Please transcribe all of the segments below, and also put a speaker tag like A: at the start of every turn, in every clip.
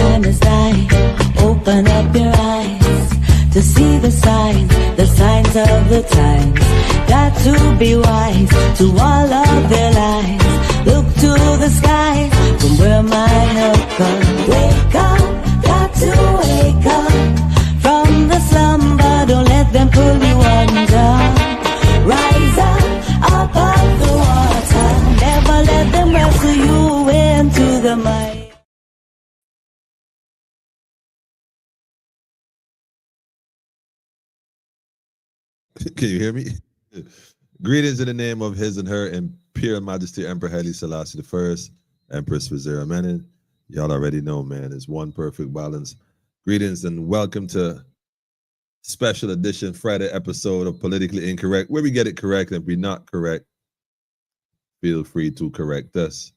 A: time is nigh. Open up your eyes to see the signs of the times. Got to be wise to all of their lies. Look to the skies from where my help comes. Wake up, got to wake up from the slumber. Don't let them pull you under. Rise up off the water. Never let them wrestle you into the mud.
B: Can you hear me? Greetings in the name of His and Her Imperial Majesty Emperor Haile Selassie I, Empress Wazira Menin. Y'all already know, man, it's one perfect balance. Greetings and welcome to special edition Friday episode of Politically Incorrect, where we get it correct. And if we're not correct, feel free to correct us.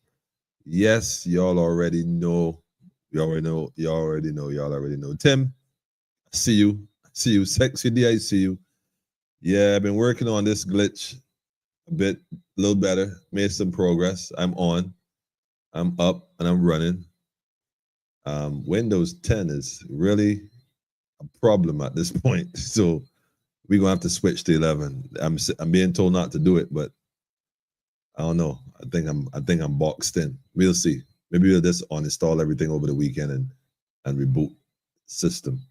B: Yes, y'all already know. Y'all already know. Tim, I see you. Sexy D, I see you. Yeah, I've been working on this glitch a little better, made some progress. I'm on, I'm up, and I'm running. Windows 10 is really a problem at this point. So we're gonna have to switch to 11. I'm being told not to do it, but I don't know. I think I'm boxed in. We'll see. Maybe we'll just uninstall everything over the weekend and reboot the system.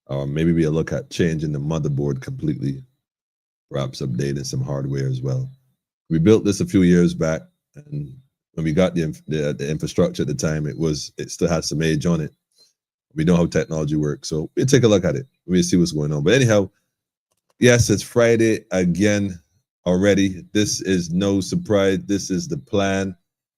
B: Or maybe we'll look at changing the motherboard completely, perhaps updating some hardware as well. We built this a few years back, and when we got the infrastructure at the time, it still had some age on it. We know how technology works, so we'll take a look at it. We'll see what's going on. But anyhow, yes, it's Friday again already. This is no surprise. This is the plan.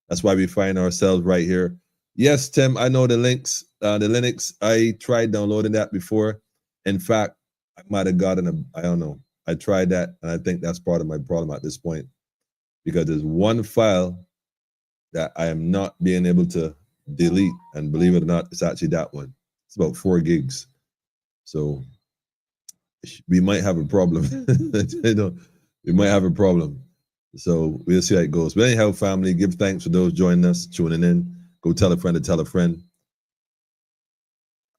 B: That's why we find ourselves right here. Yes, Tim, I know the links, the Linux. I tried downloading that before. In fact, I might have gotten I don't know. I tried that, and I think that's part of my problem at this point, because there's one file that I am not being able to delete, and believe it or not, it's actually that one. It's about 4 gigs. So we might have a problem. We might have a problem. So we'll see how it goes. But anyhow, family, give thanks for those joining us, tuning in. Go tell a friend to tell a friend.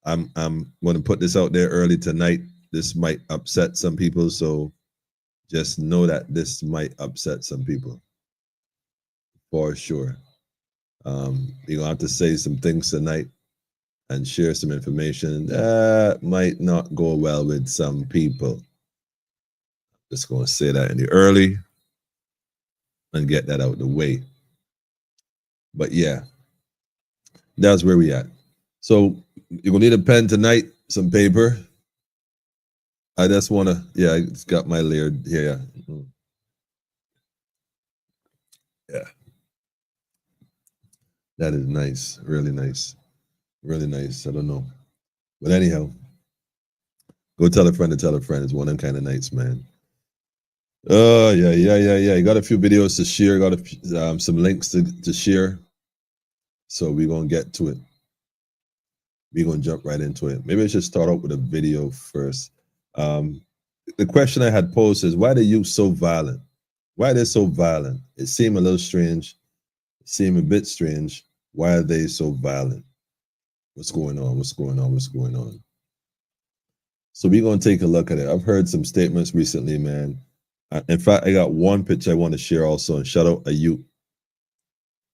B: I'm going to put this out there early tonight. This might upset some people, so just know that this might upset some people for sure. You're going to have to say some things tonight and share some information that might not go well with some people. Just going to say that in the early and get that out the way. But yeah, that's where we at. So you're gonna need a pen tonight, some paper. I just wanna, yeah, I just got my layered here. Yeah. That is nice, really nice. Really nice. I don't know. But anyhow, go tell a friend to tell a friend. It's one of them kind of nights, man. Yeah. You got a few videos to share, got some links to share. So we're gonna get to it. We're gonna jump right into it. Maybe I should start out with a video first. The question I had posed is, why are the youth so violent? Why are they so violent? It seemed a little strange. It seemed a bit strange. Why are they so violent? What's going on? What's going on? What's going on? So we're gonna take a look at it. I've heard some statements recently, man. In fact, I got one picture I want to share also, and shout out a youth.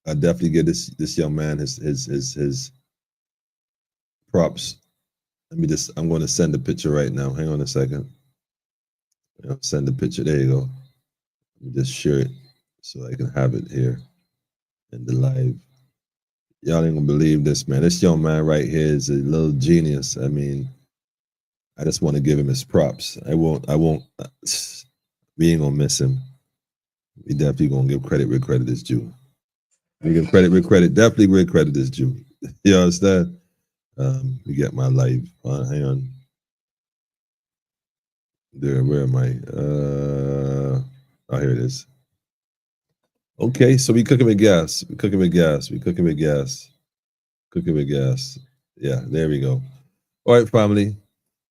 B: I definitely give this young man his props. I'm going to send the picture right now. Hang on a second. I'll send the picture. There you go. Let me just share it so I can have it here in the live. Y'all ain't gonna believe this, man. This young man right here is a little genius. I mean, I just want to give him his props. I won't. We ain't gonna miss him. We definitely gonna give credit where credit is due. We give credit where credit, definitely where credit is due. You understand? We get my live. Hang on. There, where am I? Oh, here it is. Okay, so we cooking with gas. Yeah, there we go. All right, family.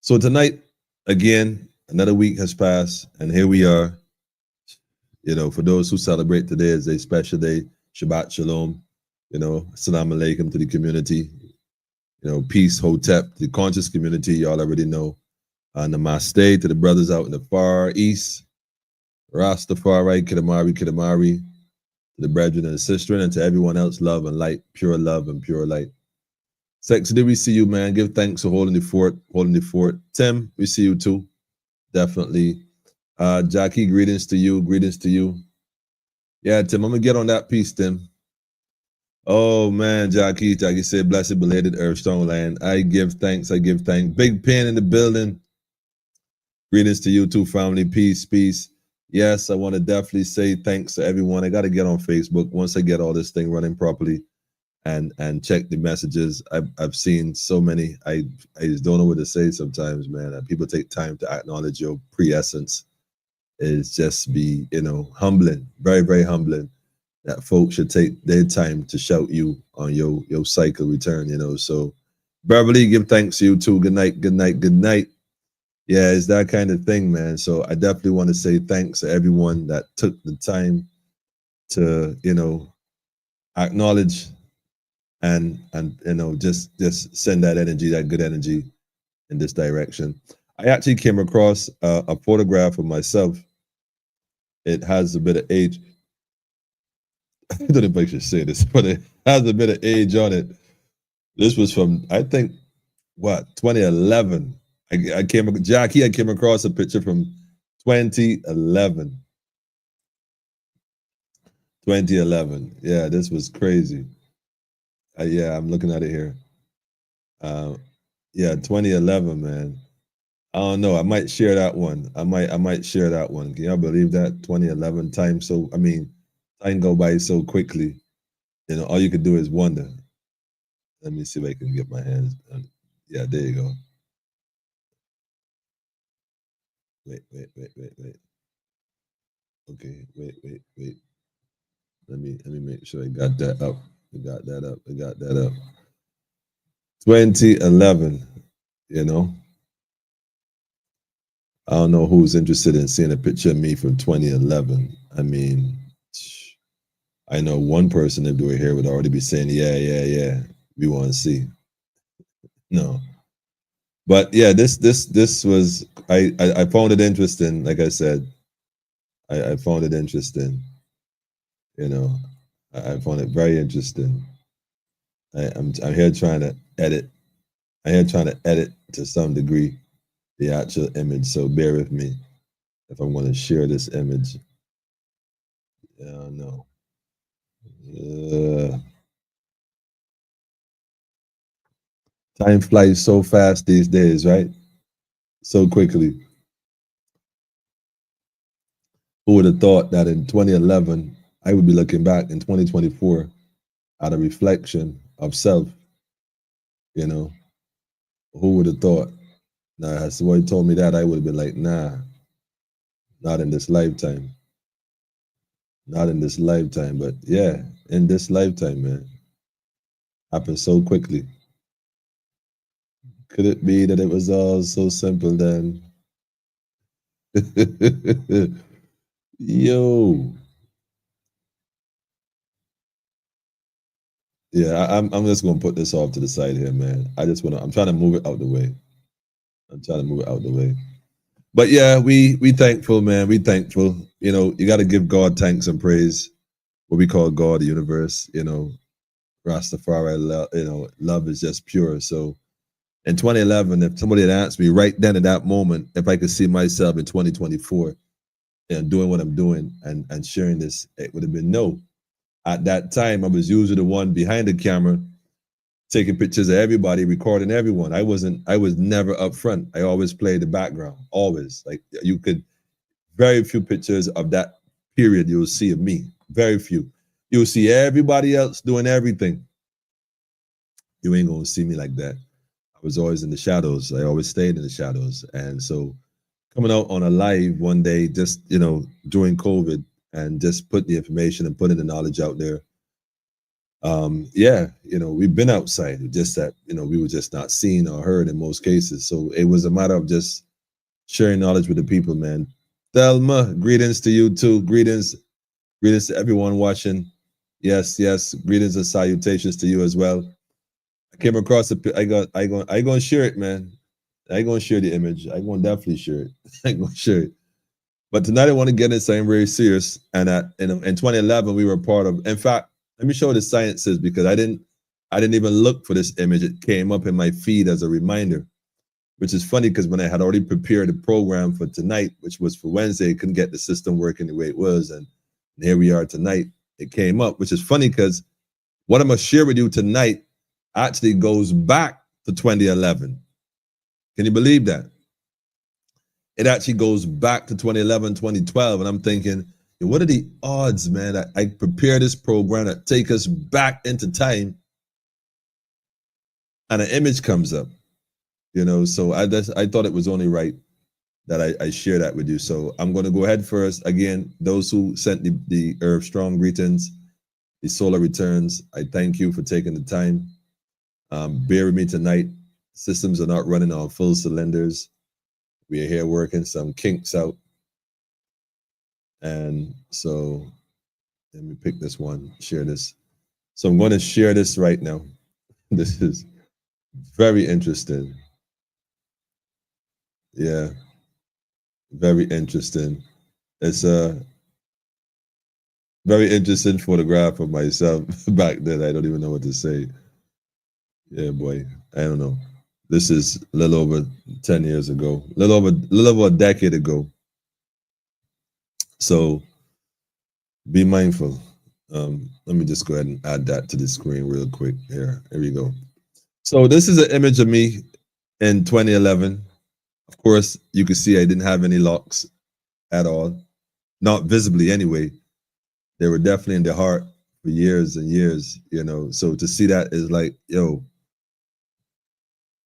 B: So tonight, again, another week has passed, and here we are. You know, for those who celebrate today as a special day, Shabbat Shalom. You know, Assalamu Alaikum to the community. Peace, Hotep, the conscious community, y'all already know. Namaste to the brothers out in the far east. Rastafari, Kidamari, to the brethren and the sister, and to everyone else, love and light, pure love and pure light. Sexy, we see you, man. Give thanks for holding the fort, Tim, we see you too. Definitely. Jackie, greetings to you. Yeah, Tim, I'm gonna get on that piece, Tim. Oh man, Jackie said, blessed belated earth, strong land. I give thanks. Big Pen in the building. Greetings to you too, family. Peace. Yes, I want to definitely say thanks to everyone. I got to get on Facebook once I get all this thing running properly and check the messages. I've seen so many. I just don't know what to say sometimes, man. People take time to acknowledge your pre-essence. It's just be, humbling, very, very humbling that folks should take their time to shout you on your cycle return, So Beverly, give thanks to you too. Good night. Yeah, it's that kind of thing, man. So I definitely want to say thanks to everyone that took the time to, acknowledge and just send that energy, that good energy in this direction. I actually came across a photograph of myself. It has a bit of age. I don't know if I should say this, but it has a bit of age on it. This was from, I think, 2011. I came across a picture from 2011. 2011. Yeah, this was crazy. Yeah, I'm looking at it here. Yeah, 2011, man. I don't know. I might share that one. I might share that one. Can y'all believe that? 2011 time. So time go by so quickly. All you could do is wonder. Let me see if I can get my hands. Yeah, there you go. Wait. Okay, wait. Let me make sure I got that up. I got that up. 2011, I don't know who's interested in seeing a picture of me from 2011. I know one person if they were here would already be saying, yeah, we want to see. No. But yeah, this was I found it interesting. Like I said, I found it interesting. I found it very interesting. I'm here trying to edit. I'm here trying to edit to some degree the actual image. So bear with me if I'm going to share this image. No. Time flies so fast these days, right? So quickly. Who would have thought that in 2011 I would be looking back in 2024 at a reflection of self? Who would have thought? Now, if somebody told me that, I would have been like, nah, not in this lifetime. Not in this lifetime, but yeah, in this lifetime, man. Happened so quickly. Could it be that it was all so simple then? Yo. Yeah, I'm just gonna put this off to the side here, man. I'm trying to move it out the way. But yeah, we thankful, man. We thankful. You got to give God thanks and praise. What we call God, the universe. Rastafari. Love is just pure. So, in 2011, if somebody had asked me right then at that moment if I could see myself in 2024 and doing what I'm doing and sharing this, it would have been no. At that time, I was usually the one behind the camera taking pictures of everybody, recording everyone. I was never up front. I always played the background, always. Like very few pictures of that period you'll see of me. Very few. You'll see everybody else doing everything. You ain't gonna see me like that. I was always in the shadows. I always stayed in the shadows. And so coming out on a live one day, just, during COVID and just put the information and putting the knowledge out there. We've been outside, just that, we were just not seen or heard in most cases. So it was a matter of just sharing knowledge with the people, man. Thelma, greetings to you too. Greetings to everyone watching. Yes. Greetings and salutations to you as well. I came across I gonna share it, man. I gonna share the image. I gonna definitely share it. I gonna share it. But tonight I want to get into something very serious. And in 2011 we were part of. In fact, let me show you the sciences because I didn't even look for this image. It came up in my feed as a reminder, which is funny because when I had already prepared the program for tonight, which was for Wednesday, couldn't get the system working the way it was, and here we are tonight. It came up, which is funny because what I'm gonna share with you tonight actually goes back to 2011. Can you believe that? It actually goes back to 2011, 2012. And I'm thinking, what are the odds, man, that I prepare this program that take us back into time and an image comes up, So I thought it was only right that I share that with you. So I'm going to go ahead first. Again, those who sent the Earth Strong greetings, the solar returns, I thank you for taking the time. Bear with me tonight. Systems are not running on full cylinders. We are here working some kinks out. And so let me pick this one, share this. So I'm going to share this right now. This is very interesting. Yeah, very interesting. It's a very interesting photograph of myself back then. I don't even know what to say. Yeah, boy, I don't know. This is a little over 10 years ago, a little over a decade ago. So be mindful. Let me just go ahead and add that to the screen real quick. Here we go. So this is an image of me in 2011. Of course, you can see I didn't have any locks at all, not visibly anyway. They were definitely in the heart for years and years, So to see that is like, yo,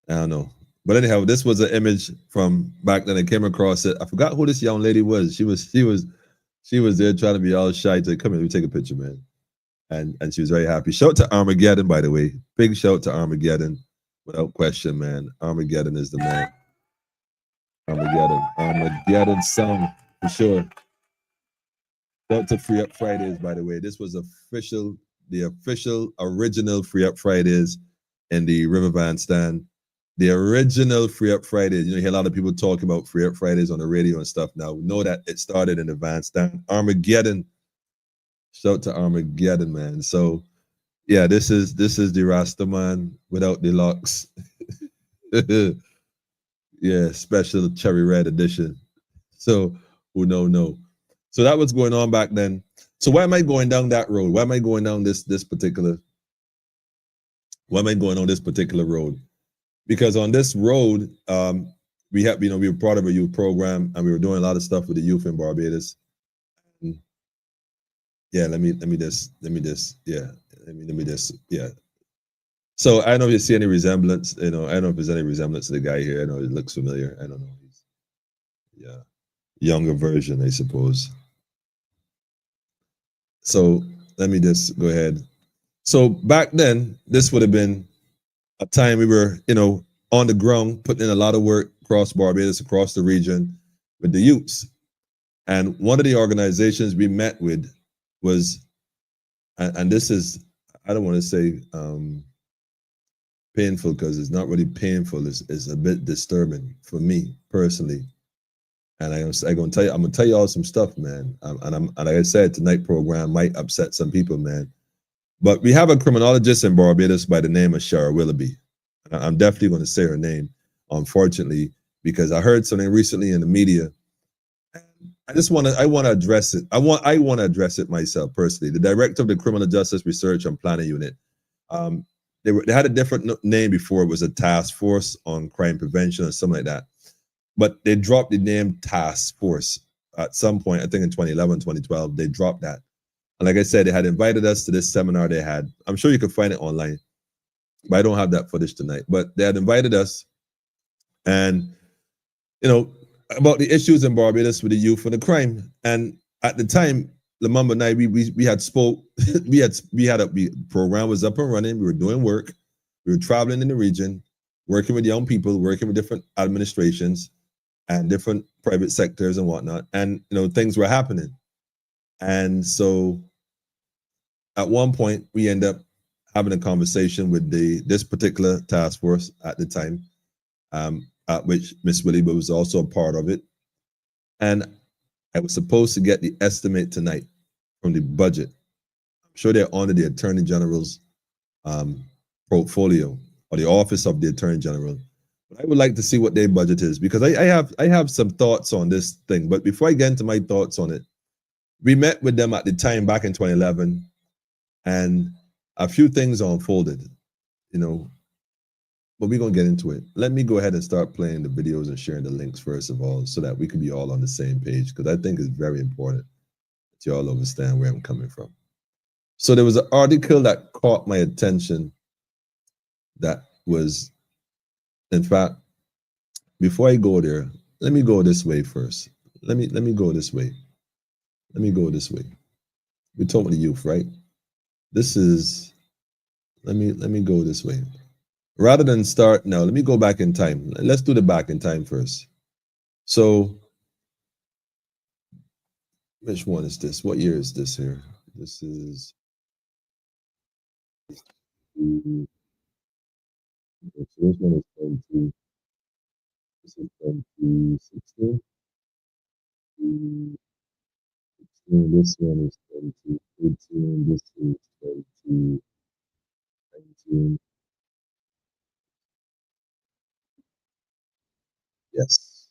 B: I don't know. But anyhow, this was an image from back then. I came across it. I forgot who this young lady was. She was there trying to be all shy. To come here, let me take a picture, man. And she was very happy. Shout out to Armageddon, by the way. Big shout out to Armageddon, without question, man. Armageddon is the man. Armageddon song for sure. Shout out to Free Up Fridays, by the way. This was the official original Free Up Fridays in the River Van stand. The original Free Up Fridays. You hear a lot of people talking about Free Up Fridays on the radio and stuff now. We know that it started in the Van stand. Armageddon. Shout out to Armageddon, man. So yeah, this is the Rasta man without the locks. Yeah, special cherry red edition. So who know. So that was going on back then. So why am I going down that road? Why am I going down this particular? Why am I going on this particular road? Because on this road, we were part of a youth program and we were doing a lot of stuff with the youth in Barbados. And yeah, let me just. So I don't know if you see any resemblance. I don't know if there's any resemblance to the guy here. I know it looks familiar. I don't know. Younger version, I suppose. So let me just go ahead. So back then, this would have been a time we were, on the ground, putting in a lot of work across Barbados, across the region with the youths. And one of the organizations we met with was, and this is, I don't want to say painful because it's not really painful. It's a bit disturbing for me personally. And I'm gonna tell you all some stuff, man. And like I said, tonight's program might upset some people, man. But we have a criminologist in Barbados by the name of Shara Willoughby. I'm definitely going to say her name, unfortunately, because I heard something recently in the media. I want to address it. I want to address it myself personally. The director of the Criminal Justice Research and Planning Unit. They had a different name before. It was a task force on crime prevention or something like that. But they dropped the name task force at some point. I think in 2011, 2012, they dropped that. And like I said, they had invited us to this seminar they had. I'm sure you can find it online, but I don't have that footage tonight. But they had invited us, and about the issues in Barbados with the youth and the crime. And at the time, Lamamba and I, we had spoke. The program was up and running. We were doing work. We were traveling in the region, working with young people, working with different administrations and different private sectors and whatnot. And things were happening. And so at one point, we end up having a conversation with this particular task force at the time, at which Miss Willie was also a part of it. And I was supposed to get the estimate tonight from the budget. I'm sure they're under the Attorney General's portfolio, or the Office of the Attorney General. But I would like to see what their budget is, because I have some thoughts on this thing. But before I get into my thoughts on it, we met with them at the time back in 2011, and a few things unfolded, you know, but we're going to get into it. Let me go ahead and start playing the videos and sharing the links first of all, so that we can be all on the same page, because I think it's very important that you all understand where I'm coming from. So there was an article that caught my attention that was, in fact, before I go there, let me go this way first. Let me go this way. Let me go this way. We're talking to youth, right? This is, let me go this way. Rather than start now, let me go back in time. Let's do the back in time first. So, which one is this? What year is this here? This is, so this one is 20, this is 2016. This one is 2018. This is 2019. Yes.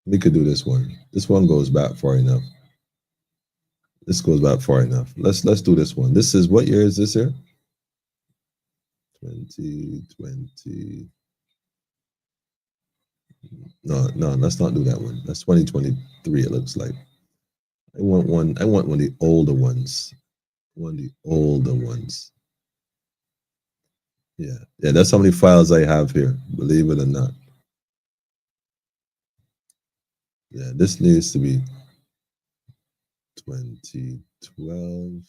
B: We could do this one. This one goes back far enough. This goes back far enough. Let's do this one. This is, what year is this here? 2020. No, let's not do that one. That's 2023, it looks like. I want one of the older ones. One of the older ones. Yeah, that's how many files I have here, believe it or not. Yeah, this needs to be 2012.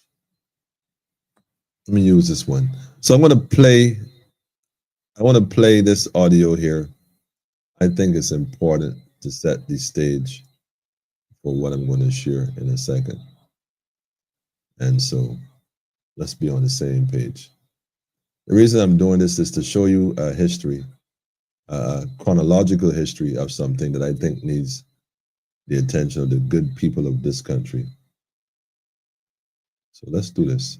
B: Let me use this one. So I want to play this audio here. I think it's important to set the stage for what I'm going to share in a second. And so let's be on the same page. The reason I'm doing this is to show you a history, a chronological history of something that I think needs the attention of the good people of this country. So let's do this.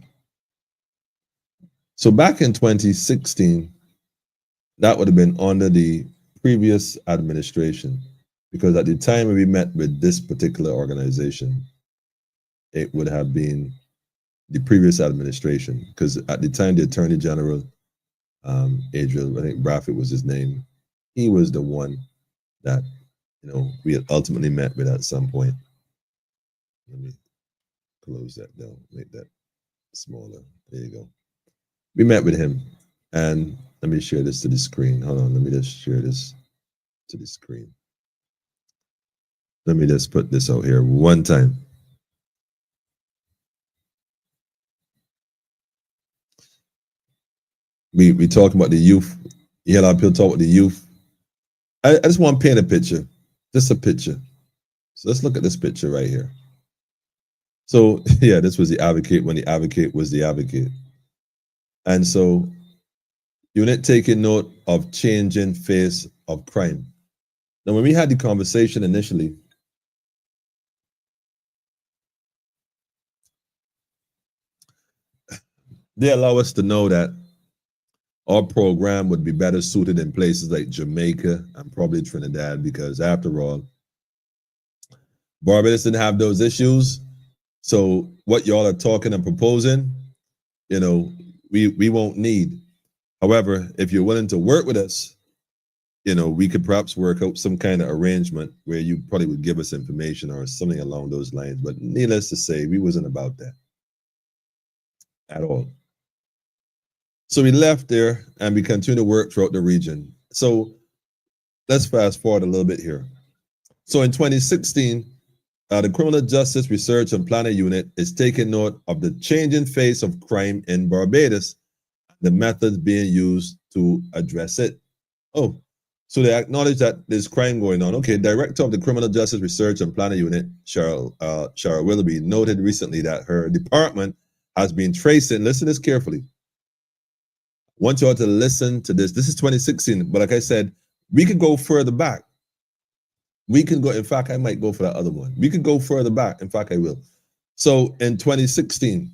B: So back in 2016, that would have been under the previous administration, because at the time when we met with this particular organization, it would have been the previous administration, because at the time the Attorney General, Adriel, I think Bradford was his name, he was the one that, you know, we had ultimately met with at some point. Let me close that down, make that smaller. There you go. We met with him, and let me share this to the screen. Hold on, let me just share this to the screen. Let me just put this out here one time. We talk about the youth. You hear a lot of people talk about the youth. I just want to paint a picture, just a picture. So let's look at this picture right here. So yeah, this was the advocate when the advocate was the advocate. And so, unit taking note of changing face of crime. Now, when we had the conversation initially, they allow us to know that our program would be better suited in places like Jamaica and probably Trinidad, because after all, Barbados didn't have those issues. So what y'all are talking and proposing, you know, we won't need. However, if you're willing to work with us, you know, we could perhaps work out some kind of arrangement where you probably would give us information or something along those lines. But needless to say, we wasn't about that at all. So we left there and we continued to work throughout the region. So let's fast forward a little bit here. So in 2016, the Criminal Justice Research and Planning Unit is taking note of the changing face of crime in Barbados, the methods being used to address it. Oh, So they acknowledge that there's crime going on. Okay, Director of the Criminal Justice Research and Planning Unit, Cheryl Willoughby, noted recently that her department has been tracing, listen to this carefully. I want you all to listen to this. This is 2016, but like I said, we could go further back. We can go, in fact, I might go for that other one. We could go further back. In fact, I will. So in 2016,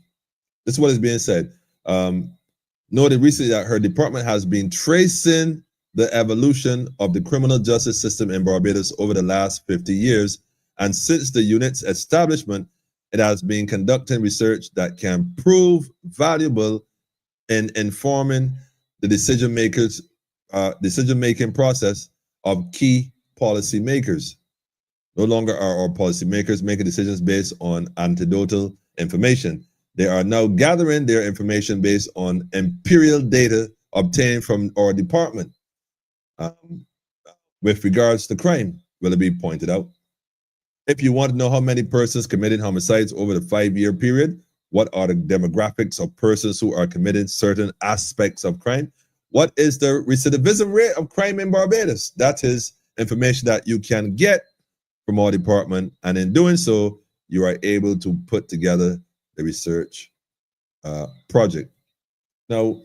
B: this is what is being said. Noted recently that her department has been tracing the evolution of the criminal justice system in Barbados over the last 50 years. And since the unit's establishment, it has been conducting research that can prove valuable in informing the decision-making process of key policymakers. No longer are our policymakers making decisions based on anecdotal information. They are now gathering their information based on imperial data obtained from our department. With regards to crime, Willoughby pointed out, if you want to know how many persons committed homicides over the 5-year period, what are the demographics of persons who are committing certain aspects of crime, what is the recidivism rate of crime in Barbados? That is information that you can get from our department, and in doing so, you are able to put together the research project. Now,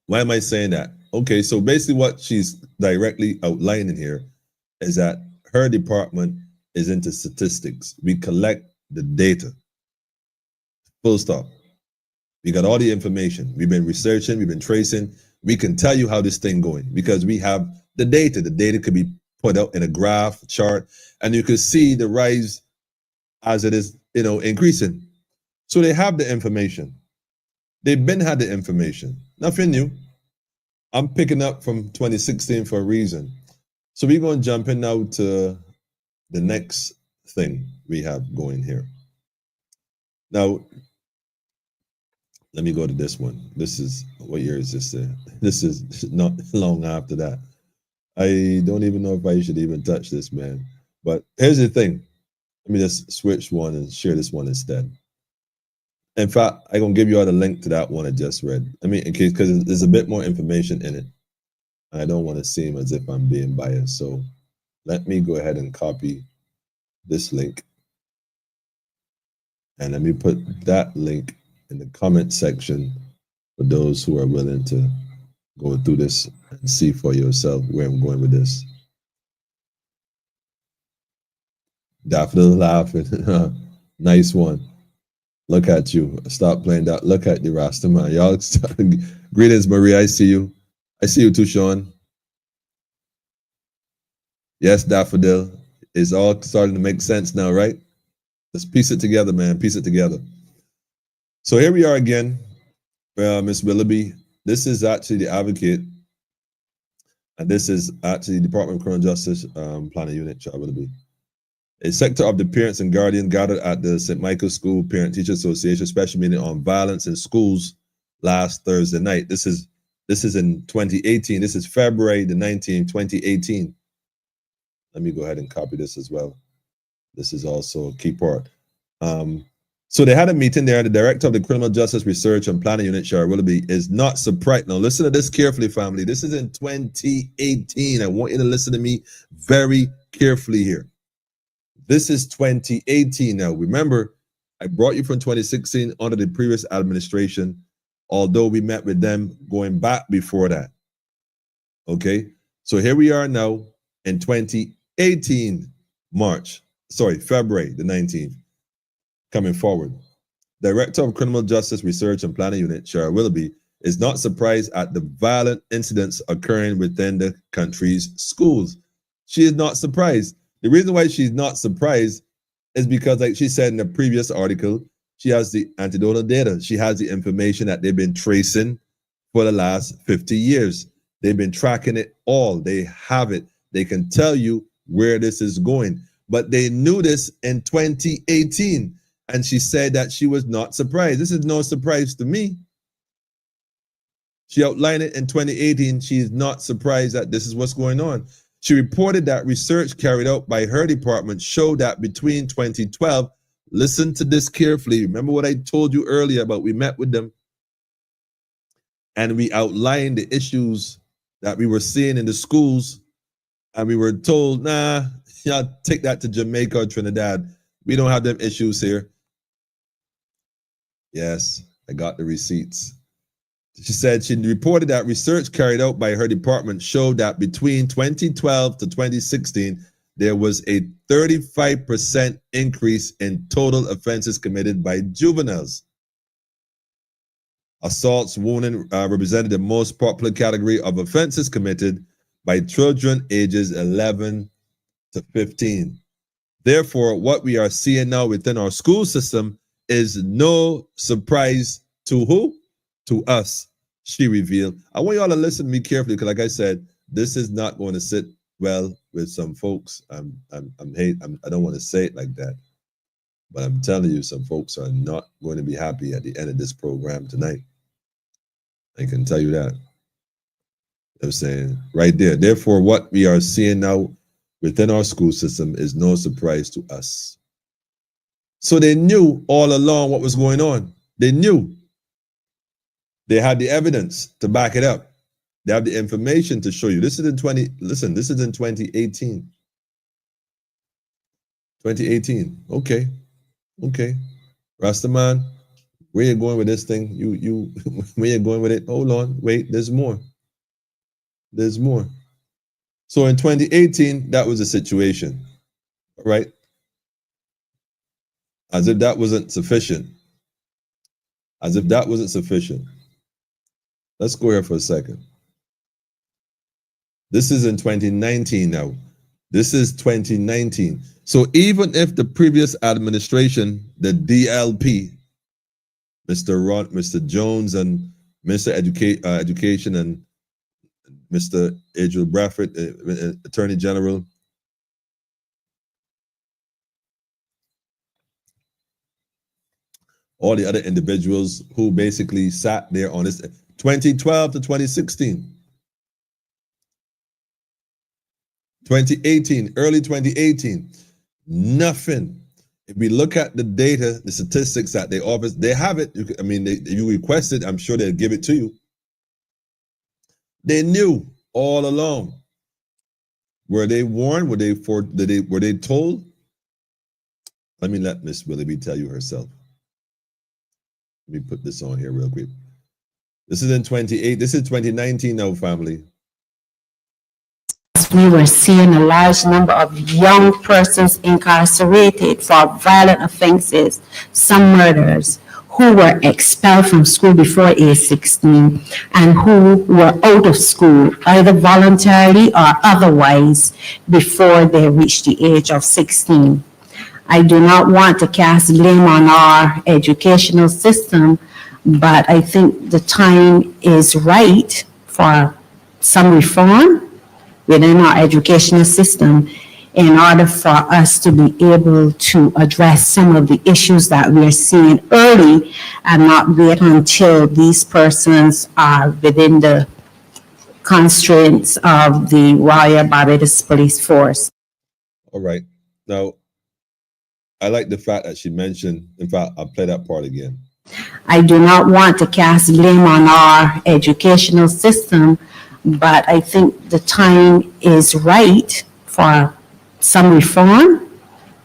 B: why am I saying that? Okay, so basically what she's directly outlining here is that her department is into statistics. We collect the data. Full stop. We got all the information. We've been researching, we've been tracing. We can tell you how this thing going because we have the data. The data could be put out in a graph, chart, and you can see the rise as it is, increasing. So they have the information. They've been had the information. Nothing new. I'm picking up from 2016 for a reason. So we're going to jump in now to the next thing we have going here. Now, let me go to this one. This is, what year is this? This is not long after that. I don't even know if I should even touch this, man. But here's the thing. Let me just switch one and share this one instead. In fact, I'm going to give you all the link to that one I just read. I mean, in case, because there's a bit more information in it. I don't want to seem as if I'm being biased. So let me go ahead and copy this link. And let me put that link in the comment section for those who are willing to go through this and see for yourself where I'm going with this. Daffodil laughing. Nice one. Look at you. Stop playing that. Look at the Rasta man. Y'all, greetings, Marie. I see you. I see you too, Sean. Yes, Daffodil. It's all starting to make sense now, right? Let's piece it together, man. Piece it together. So here we are again, Ms. Willoughby. This is actually the advocate. And this is actually the Department of Criminal Justice Planning Unit, Cheryl Willoughby. A sector of the parents and guardians gathered at the St. Michael's School Parent Teacher Association special meeting on violence in schools last Thursday night. This is in 2018. This is February the 19th, 2018. Let me go ahead and copy this as well. This is also a key part. So they had a meeting there. The director of the Criminal Justice Research and Planning Unit, Cheryl Willoughby, is not surprised. Now listen to this carefully, family. This is in 2018. I want you to listen to me very carefully here. This is 2018 now. Remember, I brought you from 2016 under the previous administration, although we met with them going back before that. Okay, so here we are now in 2018, February the 19th, coming forward. Director of Criminal Justice Research and Planning Unit, Cheryl Willoughby, is not surprised at the violent incidents occurring within the country's schools. She is not surprised. The reason why she's not surprised is because, like she said in the previous article, she has the anecdotal data. She has the information that they've been tracing for the last 50 years. They've been tracking it all. They have it. They can tell you where this is going. But they knew this in 2018. And she said that she was not surprised. This is no surprise to me. She outlined it in 2018. She is not surprised that this is what's going on. She reported that research carried out by her department showed that between 2012, listen to this carefully. Remember what I told you earlier about we met with them and we outlined the issues that we were seeing in the schools and we were told, nah, yeah, take that to Jamaica or Trinidad. We don't have them issues here. Yes, I got the receipts. She said she reported that research carried out by her department showed that between 2012 to 2016, there was a 35% increase in total offenses committed by juveniles. Assaults, wounding represented the most popular category of offenses committed by children ages 11 to 15. Therefore, what we are seeing now within our school system is no surprise to who? To us, she revealed. I want y'all to listen to me carefully because, like I said, this is not going to sit well with some folks. I don't want to say it like that, but I'm telling you, some folks are not going to be happy at the end of this program tonight. I can tell you that. I'm saying right there. Therefore, what we are seeing now within our school system is no surprise to us. So they knew all along what was going on. They knew. They had the evidence to back it up. They have the information to show you. This is in 2018. 2018. Okay. Rastaman, where you going with this thing? You where you going with it? Hold on. Wait, there's more. There's more. So in 2018, that was the situation. Right? As if that wasn't sufficient. As if that wasn't sufficient. Let's go here for a second. This is in 2019 now. This is 2019. So even if the previous administration, the DLP, Mr. Jones and Mr. Education and Mr. Adriel Bradford, Attorney General, all the other individuals who basically sat there on this 2012 to 2016. 2018, early 2018, nothing. If we look at the data, the statistics that they offer, they have it. I mean, you request it, I'm sure they'll give it to you. They knew all along. Were they warned? Were they told? Let me let Miss Willoughby tell you herself. Let me put this on here real quick. This is in 2019 now, family.
C: We were seeing a large number of young persons incarcerated for violent offenses, some murders, who were expelled from school before age 16 and who were out of school either voluntarily or otherwise before they reached the age of 16. I do not want to cast blame on our educational system, but I think the time is right for some reform within our educational system in order for us to be able to address some of the issues that we are seeing early and not wait until these persons are within the constraints of the Royal Barbados Police Force.
B: All right. Now, I like the fact that she mentioned, in fact, I'll play that part again.
C: I do not want to cast blame on our educational system, but I think the time is right for some reform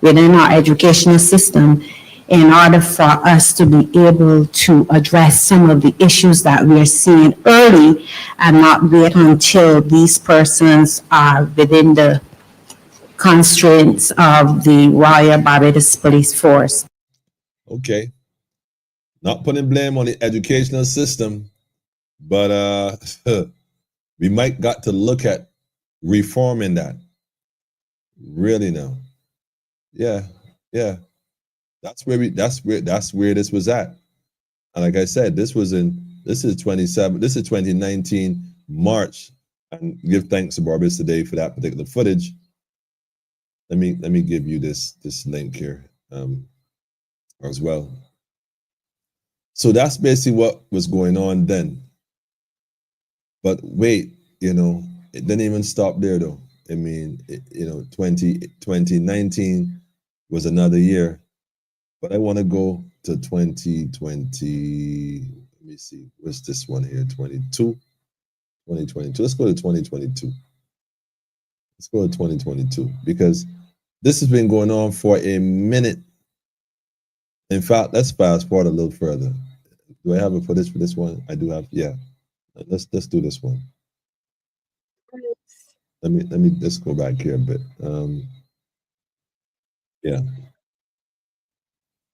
C: within our educational system in order for us to be able to address some of the issues that we are seeing early and not wait until these persons are within the constraints of the Royal Barbados Police Force.
B: Okay. Not putting blame on the educational system, but we might got to look at reforming that. Really now. Yeah. That's where this was at. And like I said, this is 2019 March. And give thanks to Barbados Today for that particular footage. Let me give you this link here as well. So that's basically what was going on then. But wait, it didn't even stop there though. I mean, 2019 was another year, but I want to go to 2020. Let me see, what's this one here? 2022. Let's go to 2022. Let's go to 2022 because this has been going on for a minute. In fact, let's fast forward a little further. Do I have it for this one? I do have, yeah. Let's do this one. Let me just go back here a bit. Yeah,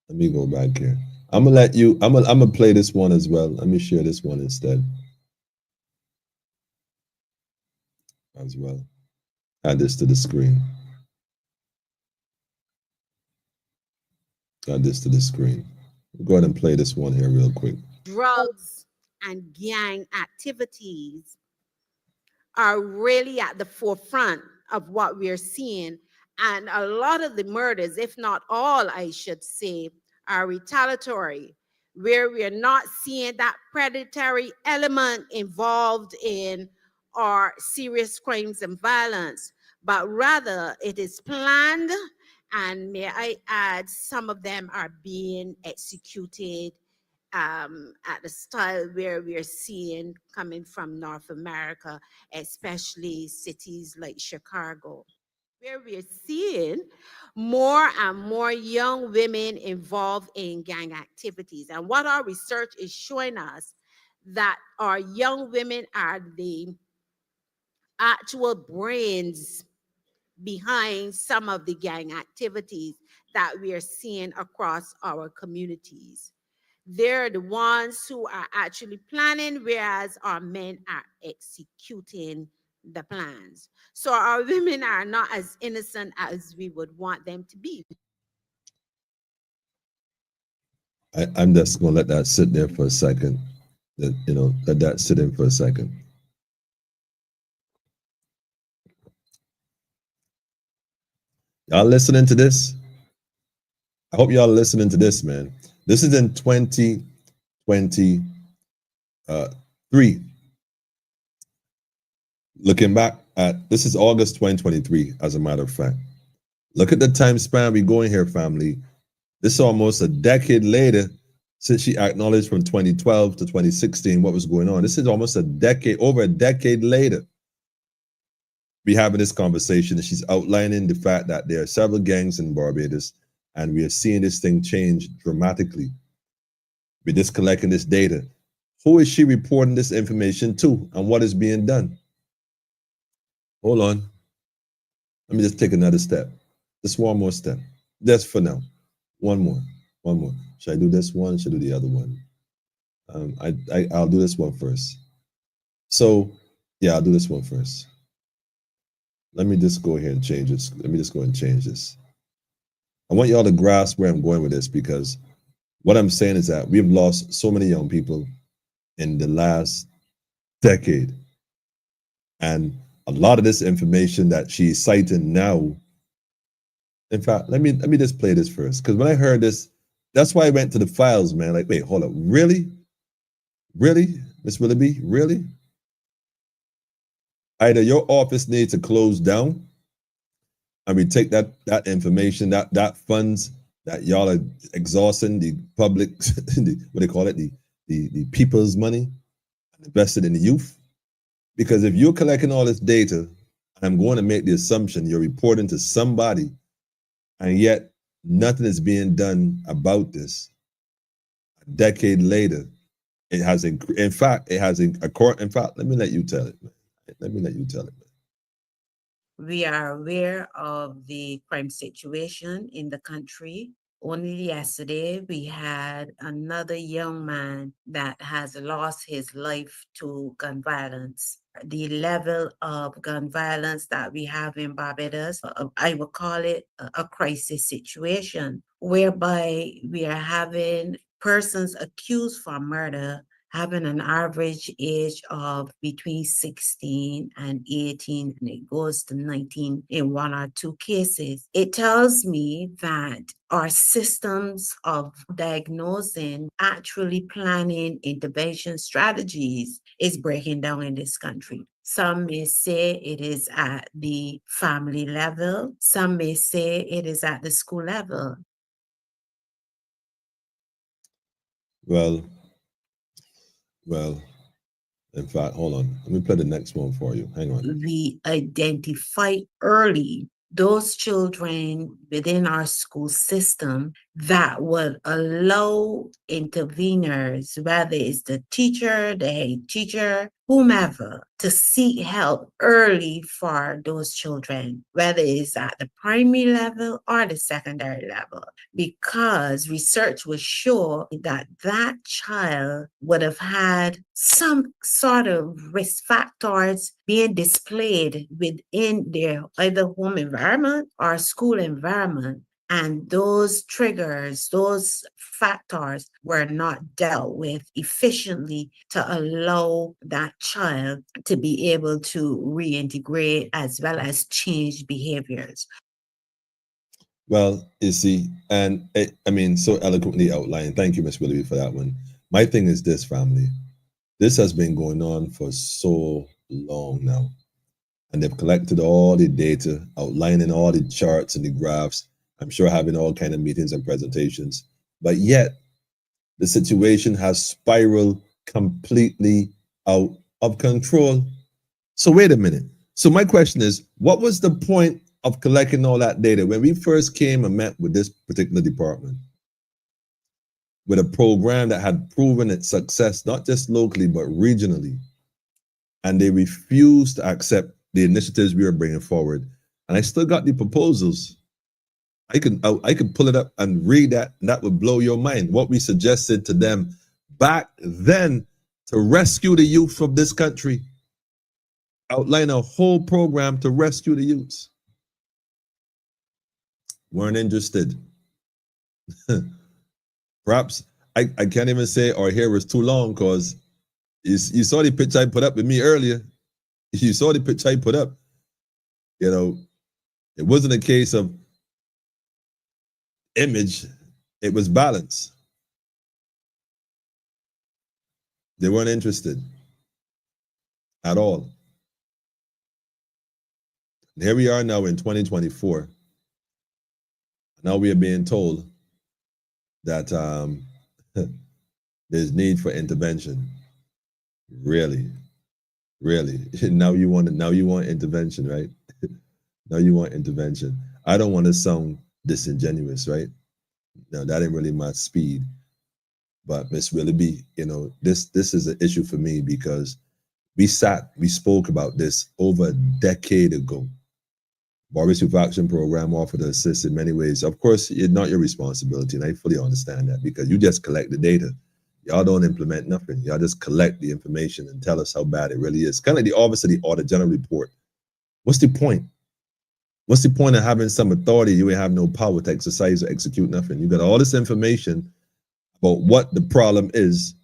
B: let me go back here. I'm gonna let you. I'm gonna play this one as well. Let me share this one instead as well. Add this to the screen. Add this to the screen. Go ahead and play this one here real quick.
C: Drugs and gang activities are really at the forefront of what we're seeing. And a lot of the murders, if not all, I should say, are retaliatory, where we're not seeing that predatory element involved in our serious crimes and violence, but rather it is planned. And may I add, some of them are being executed at the style where we're seeing coming from North America, especially cities like Chicago, where we're seeing more and more young women involved in gang activities. And what our research is showing us that our young women are the actual brains behind some of the gang activities that we are seeing across our communities. They're the ones who are actually planning, whereas our men are executing the plans. So our women are not as innocent as we would want them to be.
B: I'm just gonna let that sit there for a second. Let that sit in for a second. Y'all listening to this? I hope y'all listening to this, man. This is in 2023. Looking back at this is August 2023, as a matter of fact. Look at the time span we going here, family. This is almost a decade later since she acknowledged from 2012 to 2016 what was going on. This is almost over a decade later. We having this conversation, and she's outlining the fact that there are several gangs in Barbados, and we are seeing this thing change dramatically. We're just collecting this data. Who is she reporting this information to, and what is being done? Hold on. Let me just take another step. Just one more step. Just for now. One more. Should I do this one? Should I do the other one? I'll do this one first. So, yeah, I'll do this one first. Let me just go ahead and change this. I want y'all to grasp where I'm going with this, because what I'm saying is that we've lost so many young people in the last decade. And a lot of this information that she's citing now, in fact, let me just play this first. Because when I heard this, that's why I went to the files, man. Like, wait, hold up. Really? Miss Willoughby? Really? Either your office needs to close down, and we take that information, that funds that y'all are exhausting the public, what they call it, the people's money, and invested in the youth. Because if you're collecting all this data, I'm going to make the assumption you're reporting to somebody, and yet nothing is being done about this. A decade later, it has in fact, let me let you tell it, man.
C: We are aware of the crime situation in the country. Only yesterday, we had another young man that has lost his life to gun violence. The level of gun violence that we have in Barbados, I would call it a crisis situation, whereby we are having persons accused for murder having an average age of between 16 and 18, and it goes to 19 in one or two cases. It tells me that our systems of diagnosing, actually planning intervention strategies is breaking down in this country. Some may say it is at the family level. Some may say it is at the school level.
B: Well, In fact, hold on. Let me play the next one for you. Hang on.
D: We identify early those children within our school system that would allow interveners, whether it's the teacher, the head teacher, whomever, to seek help early for those children, whether it's at the primary level or the secondary level, because research will show that that child would have had some sort of risk factors being displayed within their either home environment or school environment. And those triggers, those factors were not dealt with efficiently to allow that child to be able to reintegrate as well as change behaviors.
B: Well, you see, and I mean, so eloquently outlined. Thank you, Miss Willoughby, for that one. My thing is this, family. This has been going on for so long now. And they've collected all the data, outlining all the charts and the graphs. I'm sure having all kind of meetings and presentations. But yet, the situation has spiraled completely out of control. So wait a minute. So my question is, what was the point of collecting all that data when we first came and met with this particular department? With a program that had proven its success, not just locally, but regionally. And they refused to accept the initiatives we were bringing forward. And I still got the proposals. I could pull it up and read that, and that would blow your mind. What we suggested to them back then to rescue the youth of this country. Outline a whole program to rescue the youths. Weren't interested. Perhaps I can't even say our hair was too long, because you saw the picture I put up with me earlier. You saw the picture I put up. You know, it wasn't a case of image, it was balance. They weren't interested at all. And here we are now in 2024. Now we are being told that there's need for intervention. Really? Now you want intervention, right? Now you want intervention. I don't want to sound disingenuous, right? No, that ain't really my speed. But Miss Willoughby, you know, this is an issue for me, because we spoke about this over a decade ago. Barber's Youth Action Program offered to assist in many ways. Of course, it's not your responsibility, and I fully understand that, because you just collect the data. Y'all don't implement nothing. Y'all just collect the information and tell us how bad it really is. Kind of like the Office of the Auditor General report. What's the point? What's the point of having some authority? You ain't have no power to exercise or execute nothing. You got all this information about what the problem is,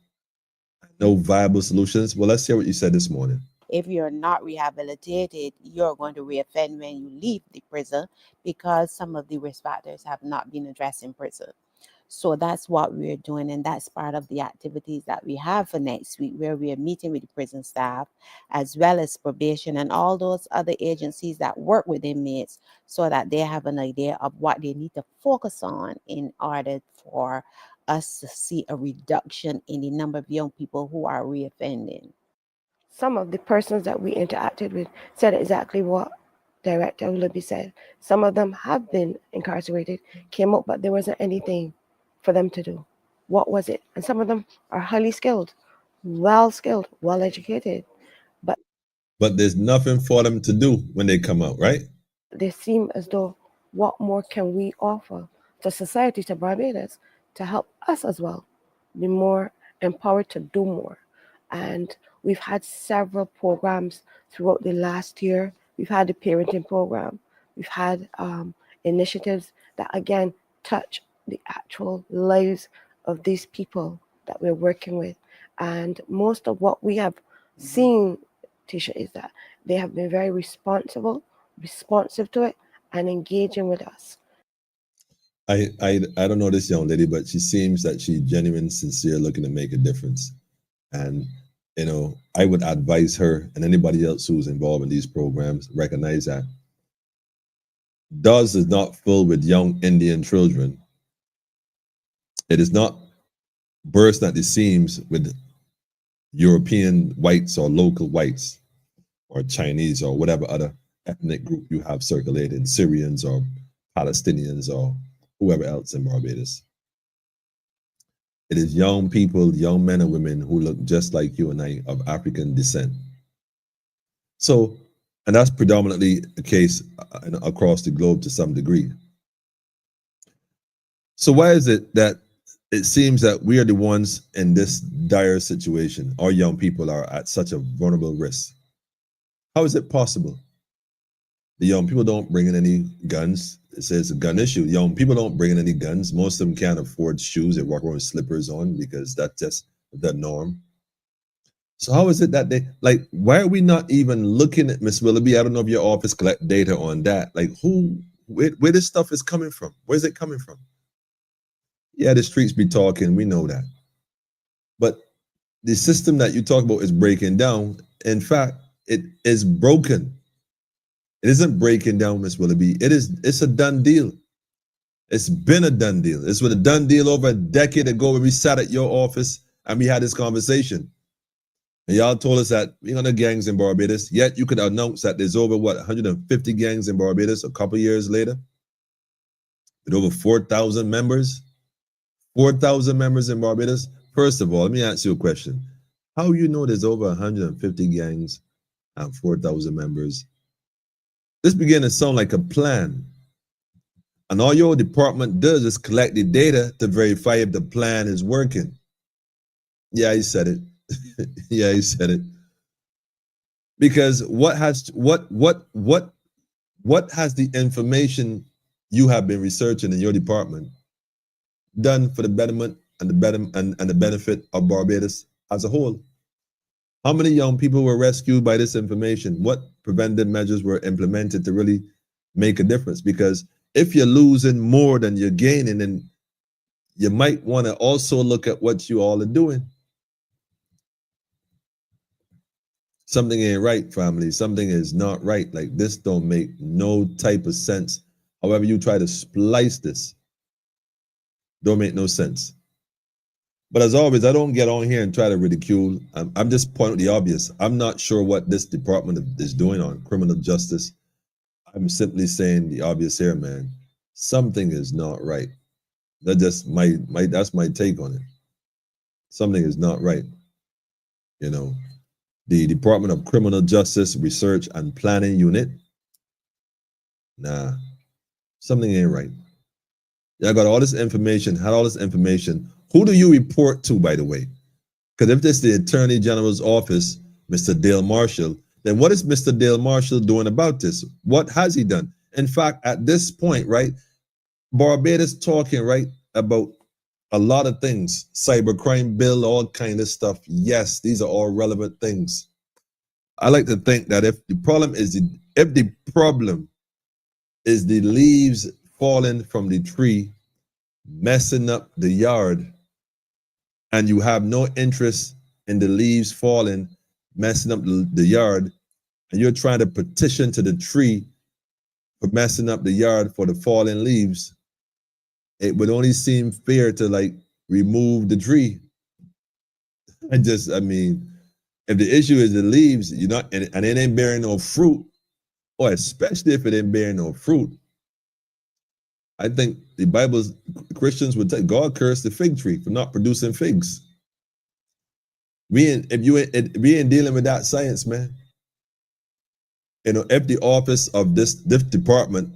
B: no viable solutions. Well, let's hear what you said this morning.
C: If you're not rehabilitated, you're going to reoffend when you leave the prison, because some of the risk factors have not been addressed in prison. So that's what we're doing, and that's part of the activities that we have for next week, where we are meeting with the prison staff, as well as probation and all those other agencies that work with inmates, so that they have an idea of what they need to focus on in order for us to see a reduction in the number of young people who are reoffending.
E: Some of the persons that we interacted with said exactly what Director Willoughby said. Some of them have been incarcerated, came up, but there wasn't anything for them to do. What was it? And some of them are highly skilled, well educated.
B: But there's nothing for them to do when they come out, right?
E: They seem as though, what more can we offer to society, to Barbados, to help us as well be more empowered to do more? And we've had several programs throughout the last year. We've had the parenting program. We've had initiatives that, again, touch the actual lives of these people that we're working with. And most of what we have seen, Tisha, is that they have been very responsive to it, and engaging with us.
B: I don't know this young lady, but she seems that she's genuine, sincere, looking to make a difference. And, you know, I would advise her and anybody else who's involved in these programs, recognize that DOS is not filled with young Indian children. It is not bursting at the seams with European whites or local whites or Chinese or whatever other ethnic group you have circulating, Syrians or Palestinians or whoever else in Barbados. It is young people, young men and women who look just like you and I, of African descent. So, and that's predominantly the case across the globe to some degree. So why is it that it seems that we are the ones in this dire situation? Our young people are at such a vulnerable risk. How is it possible? The young people don't bring in any guns. It says a gun issue. Young people don't bring in any guns. Most of them can't afford shoes. They walk around with slippers on because that's just the norm. So how is it that they, like, why are we not even looking at, Miss Willoughby? I don't know if your office collect data on that. Like where this stuff is coming from? Where's it coming from? Yeah, the streets be talking. We know that. But the system that you talk about is breaking down. In fact, it is broken. It isn't breaking down, Miss Willoughby. It's a done deal. It's been a done deal. This was a done deal over a decade ago when we sat at your office and we had this conversation. And y'all told us that we don't have gangs in Barbados. Yet you could announce that there's over, 150 gangs in Barbados a couple years later? With over 4,000 members? 4,000 members in Barbados? First of all, let me ask you a question. How you know there's over 150 gangs and 4,000 members? This began to sound like a plan. And all your department does is collect the data to verify if the plan is working. Yeah, he said it. Yeah, he said it. Because what has the information you have been researching in your department done for the betterment and the benefit of Barbados as a whole? How many young people were rescued by this information? What preventive measures were implemented to really make a difference? Because if you're losing more than you're gaining, then you might want to also look at what you all are doing. Something ain't right, family. Something is not right. Like, this don't make no type of sense. However you try to splice this, don't make no sense. But as always, I don't get on here and try to ridicule. I'm just pointing the obvious. I'm not sure what this department is doing on criminal justice. I'm simply saying the obvious here, man. Something is not right. That's just that's my take on it. Something is not right. You know, the Department of Criminal Justice Research and Planning Unit. Nah, something ain't right. Y'all got all this information, had all this information. Who do you report to, by the way? Because if this is the Attorney General's office, Mr. Dale Marshall, then what is Mr. Dale Marshall doing about this? What has he done? In fact, at this point, right, Barbados talking, right, about a lot of things, cybercrime bill, all kind of stuff. Yes, these are all relevant things. I like to think that if the problem is the leaves falling from the tree, messing up the yard, and you have no interest in the leaves falling, messing up the yard, and you're trying to petition to the tree for messing up the yard for the falling leaves, it would only seem fair to, like, remove the tree. I mean, if the issue is the leaves, and it ain't bearing no fruit, or especially if it ain't bearing no fruit, I think the Bible's Christians would take, God cursed the fig tree for not producing figs. We ain't dealing with that science, man. You know, if the office of this department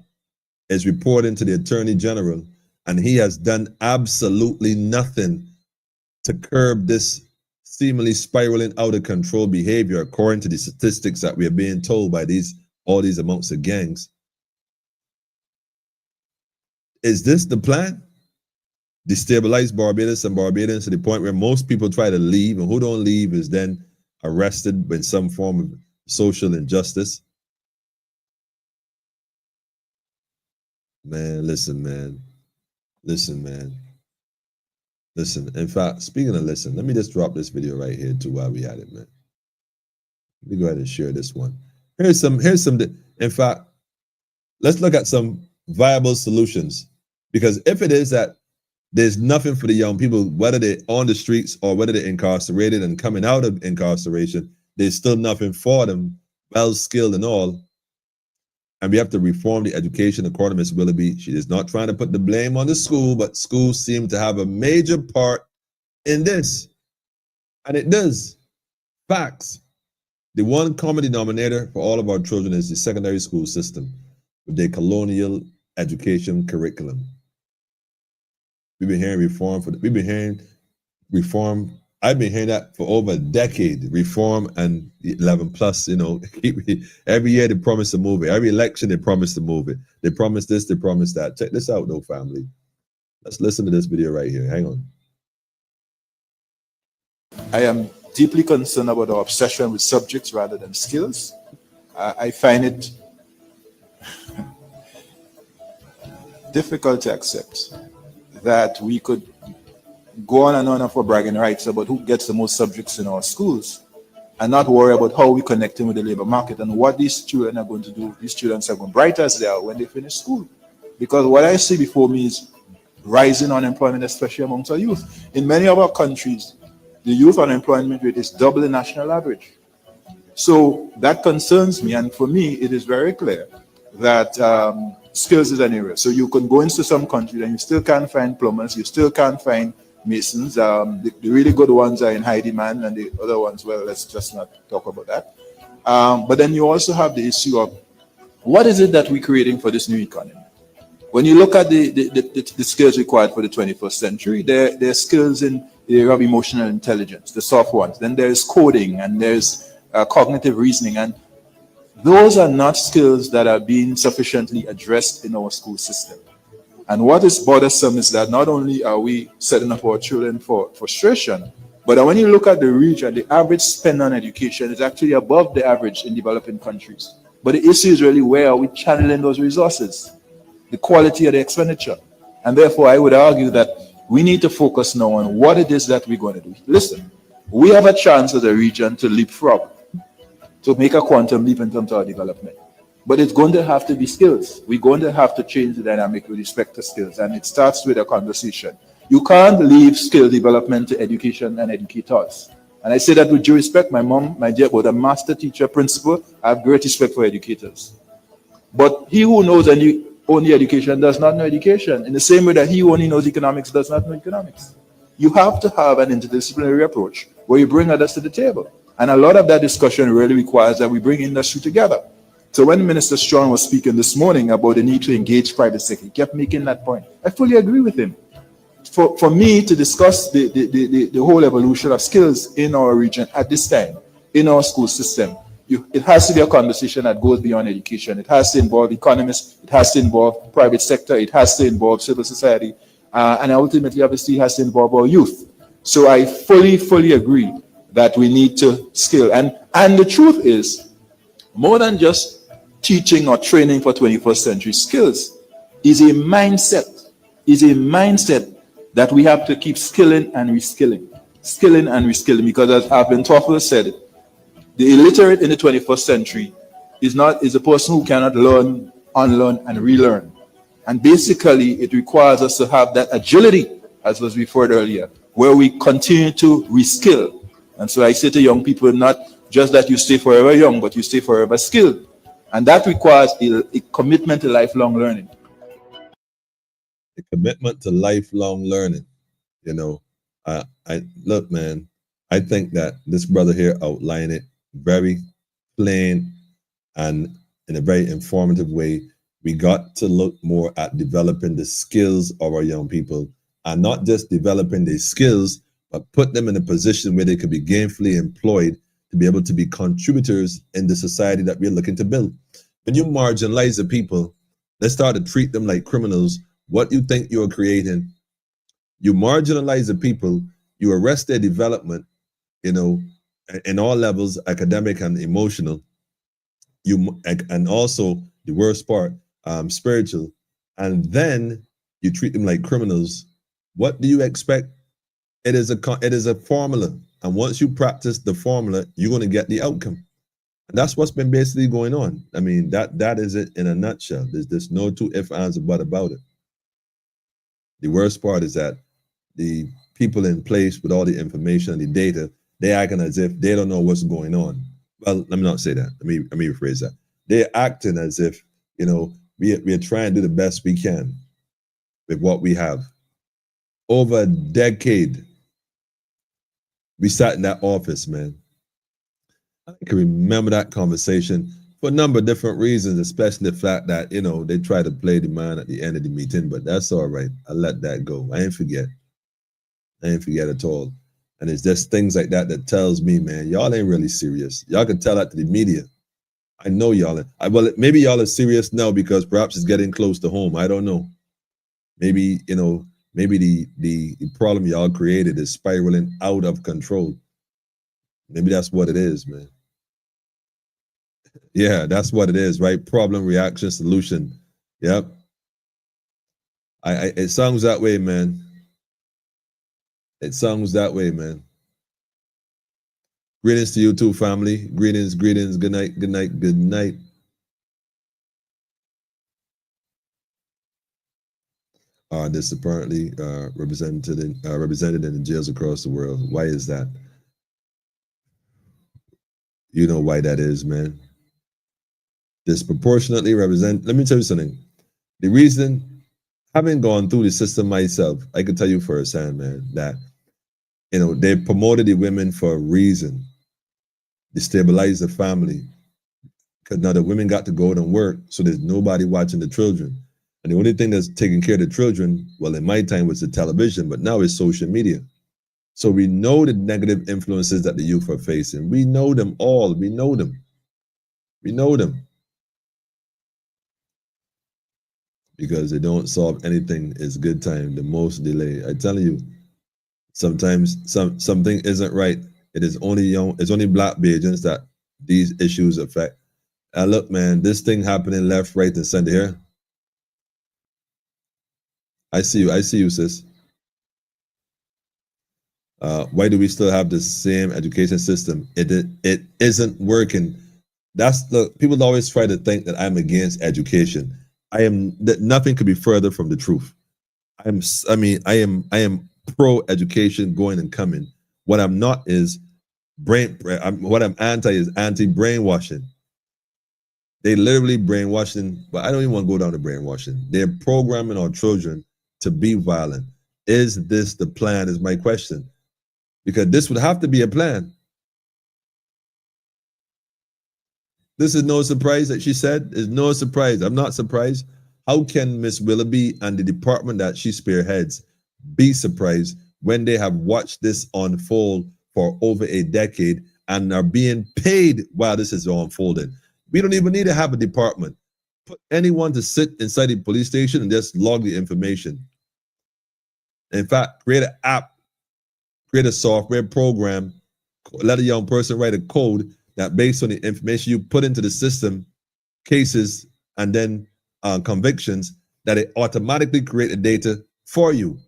B: is reporting to the Attorney General and he has done absolutely nothing to curb this seemingly spiraling out of control behavior, according to the statistics that we are being told by all these amounts of gangs, is this the plan? Destabilize Barbados and Barbadians to the point where most people try to leave, and who don't leave is then arrested in some form of social injustice. Man, listen, man. Listen, man. Listen. In fact, speaking of listen, let me just drop this video right here too while we at it, man. Let me go ahead and share this one. Here's some, in fact, let's look at some viable solutions. Because if it is that there's nothing for the young people, whether they're on the streets or whether they're incarcerated and coming out of incarceration. There's still nothing for them, well skilled and all. And we have to reform the education according to Ms. Willoughby. She is not trying to put the blame on the school, but schools seem to have a major part in this. And it does. Facts. The one common denominator for all of our children is the secondary school system with their colonial education curriculum. We've been hearing reform I've been hearing that for over a decade, reform and 11 plus, you know, every year they promise to move it. Every election they promise to move it. They promise this, they promise that. Check this out though, family. Let's listen to this video right here. Hang on.
F: I am deeply concerned about our obsession with subjects rather than skills. I find it difficult to accept that we could go on and on for bragging rights about who gets the most subjects in our schools and not worry about how we connect with the labor market and what these children are going to do. These children are going bright as they are when they finish school. Because what I see before me is rising unemployment, especially amongst our youth. In many of our countries, the youth unemployment rate is double the national average. So that concerns me. And for me, it is very clear that skills is an area. So you can go into some countries and you still can't find plumbers, you still can't find masons. The really good ones are in high demand, and the other ones, well, let's just not talk about that. But then you also have the issue of what is it that we're creating for this new economy? When you look at the skills required for the 21st century, there are skills in the area of emotional intelligence, the soft ones. Then there's coding and there's cognitive reasoning. And those are not skills that are being sufficiently addressed in our school system. And what is bothersome is that not only are we setting up our children for frustration, but when you look at the region, the average spend on education is actually above the average in developing countries. But the issue is really, where are we channeling those resources? The quality of the expenditure. And therefore, I would argue that we need to focus now on what it is that we're going to do. Listen, we have a chance as a region to leapfrog, to make a quantum leap in terms of our development. But it's going to have to be skills. We're going to have to change the dynamic with respect to skills. And it starts with a conversation. You can't leave skill development to education and educators. And I say that with due respect. My mom, my dear, was a master teacher, principal. I have great respect for educators. But he who knows only education does not know education, in the same way that he who only knows economics does not know economics. You have to have an interdisciplinary approach where you bring others to the table. And a lot of that discussion really requires that we bring industry together. So when Minister Strong was speaking this morning about the need to engage private sector, he kept making that point. I fully agree with him. For me to discuss the whole evolution of skills in our region at this time, in our school system, it has to be a conversation that goes beyond education. It has to involve economists, it has to involve private sector, it has to involve civil society, and ultimately, obviously, it has to involve our youth. So I fully agree that we need to skill. And the truth is, more than just teaching or training for 21st century skills, is a mindset that we have to keep skilling and reskilling, because as I've been thoughtful said, the illiterate in the 21st century is a person who cannot learn, unlearn, and relearn. And basically, it requires us to have that agility, as was referred earlier, where we continue to reskill. And so I say to young people, not just that you stay forever young, but you stay forever skilled. And that requires a commitment to lifelong learning.
B: A commitment to lifelong learning. You know, I look, man, I think that this brother here outlined it very plain and in a very informative way. We got to look more at developing the skills of our young people, and not just developing their skills, but put them in a position where they could be gainfully employed to be able to be contributors in the society that we're looking to build. When you marginalize the people, let's start to treat them like criminals. What you think you're creating, you marginalize the people, you arrest their development, you know, in all levels, academic and emotional, and also the worst part, spiritual, and then you treat them like criminals. What do you expect? It is a formula, and once you practice the formula, you're going to get the outcome. And that's what's been basically going on. I mean, that is it in a nutshell. There's no two ifs, ands, or buts about it. The worst part is that the people in place with all the information and the data, they acting as if they don't know what's going on. Well, let me not say that. Let me rephrase that. They're acting as if, you know, we're trying to do the best we can with what we have. Over a decade, we sat in that office, man. I can remember that conversation for a number of different reasons, especially the fact that, you know, they try to play the man at the end of the meeting, but that's all right. I let that go. I ain't forget. I ain't forget at all. And it's just things like that that tells me, man, y'all ain't really serious. Y'all can tell that to the media. I know y'all. Well, maybe y'all are serious now because perhaps it's getting close to home. I don't know. Maybe, you know, maybe the problem y'all created is spiraling out of control. Maybe that's what it is, man. Yeah, that's what it is, right? Problem, reaction, solution. Yep. It sounds that way, man. It sounds that way, man. Greetings to you too, family. Greetings, greetings. Good night, good night, good night. This apparently represented in the jails across the world. Why is that? You know why that is, man. Disproportionately represent. Let me tell you something. The reason, having gone through the system myself, I can tell you firsthand, man, that, you know, they promoted the women for a reason. Destabilize the family. Because now the women got to go out and work, so there's nobody watching the children. And the only thing that's taking care of the children, well, in my time was the television, but now it's social media. So we know the negative influences that the youth are facing. We know them all. We know them. We know them. Because they don't solve anything, it's good time. The most delay. I tell you, sometimes something isn't right. It is only it's only Black Bajans that these issues affect. And look, man, this thing happening left, right, and center here. I see you, sis. Why do we still have the same education system? It isn't working. People always try to think that I'm against education. I am. That nothing could be further from the truth. I am pro education, going and coming. What I'm not is what I'm anti is anti brainwashing. They literally brainwashing, but I don't even want to go down to brainwashing. They're programming our children to be violent. Is this the plan? Is my question. Because this would have to be a plan. This is no surprise that she said. It's no surprise. I'm not surprised. How can Miss Willoughby and the department that she spearheads be surprised when they have watched this unfold for over a decade and are being paid while this is unfolding? We don't even need to have a department. Put anyone to sit inside the police station and just log the information. In fact, create an app, create a software program, let a young person write a code that based on the information you put into the system, cases, and then convictions, that it automatically create the data for you.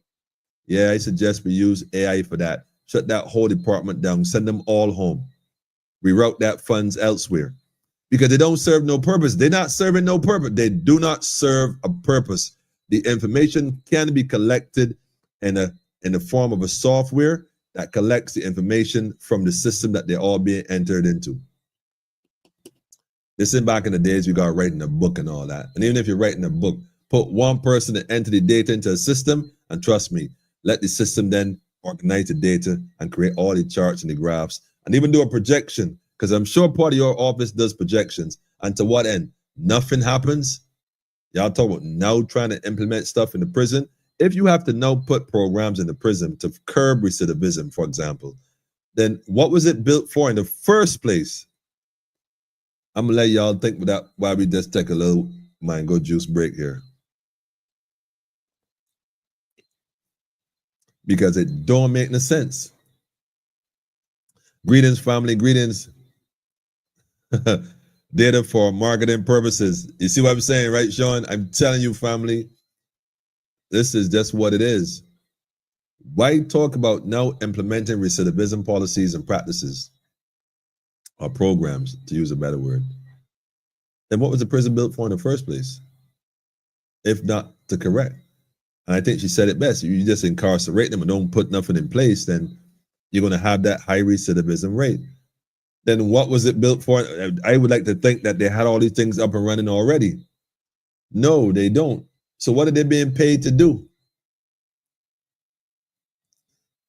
B: Yeah, I suggest we use AI for that. Shut that whole department down, send them all home. Reroute that funds elsewhere. Because they don't serve no purpose. They're not serving no purpose. They do not serve a purpose. The information can be collected in the form of a software that collects the information from the system that they're all being entered into. This is back in the days we got writing a book and all that. And even if you're writing a book, put one person to enter the data into a system, and trust me, let the system then organize the data and create all the charts and the graphs, and even do a projection, because I'm sure part of your office does projections. And to what end? Nothing happens. Y'all talk about now trying to implement stuff in the prison. If you have to now put programs in the prison to curb recidivism, for example, then what was it built for in the first place? I'm gonna let y'all think with that while we just take a little mango juice break here. Because it don't make no sense. Greetings, family, greetings. Data for marketing purposes. You see what I'm saying, right, Sean? I'm telling you, family, this is just what it is. Why talk about now implementing recidivism policies and practices, or programs, to use a better word? Then what was the prison built for in the first place? If not to correct. And I think she said it best. If you just incarcerate them and don't put nothing in place, then you're going to have that high recidivism rate. Then what was it built for? I would like to think that they had all these things up and running already. No, they don't. So what are they being paid to do?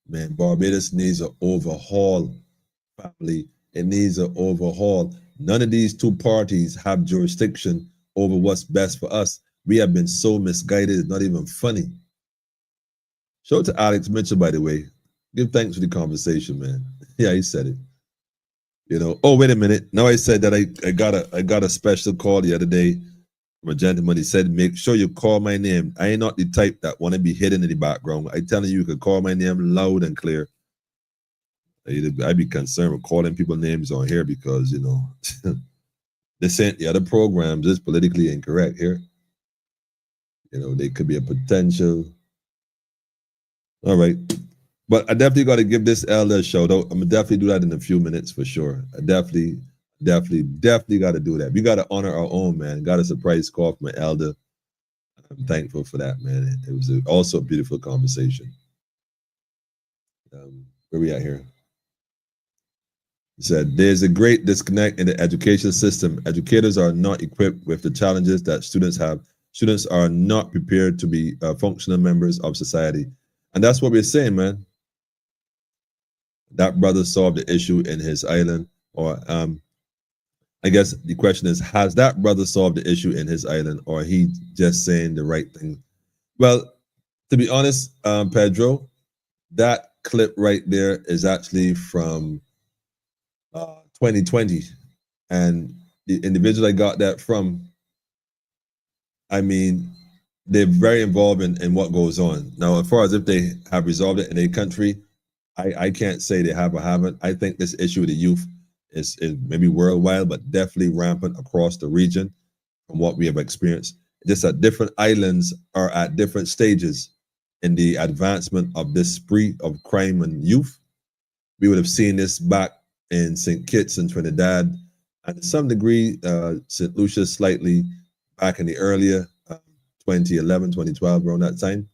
B: Man, Barbados needs an overhaul, family. It needs an overhaul. None of these two parties have jurisdiction over what's best for us. We have been so misguided, it's not even funny. Show it to Alex Mitchell, by the way. Give thanks for the conversation, man. Yeah, he said it. You know, oh, wait a minute. Now I said that I got a special call the other day from a gentleman. He said, make sure you call my name. I ain't not the type that want to be hidden in the background. I telling you, you can call my name loud and clear. I'd be concerned with calling people names on here because, you know, this ain't the other programs is politically incorrect here. You know, they could be a potential. All right. But I definitely got to give this elder a shout out. I'm gonna definitely do that in a few minutes for sure. I definitely got to do that. We got to honor our own, man. Got a surprise call from my elder. I'm thankful for that, man. It was also a beautiful conversation. Where we at here? He said, there's a great disconnect in the education system. Educators are not equipped with the challenges that students have. Students are not prepared to be functional members of society. And that's what we're saying, man. That brother solved the issue in his island, or I guess the question is, has that brother solved the issue in his island, or he just saying the right thing? Well, to be honest, Pedro, that clip right there is actually from 2020, and the individual I got that from, I mean, they're very involved in what goes on. Now, as far as if they have resolved it in a country, I can't say they have or haven't. I think this issue of the youth is maybe worldwide, but definitely rampant across the region from what we have experienced. Just that different islands are at different stages in the advancement of this spree of crime and youth. We would have seen this back in St. Kitts and Trinidad, and to some degree, St. Lucia slightly back in the earlier 2011, 2012, around that time.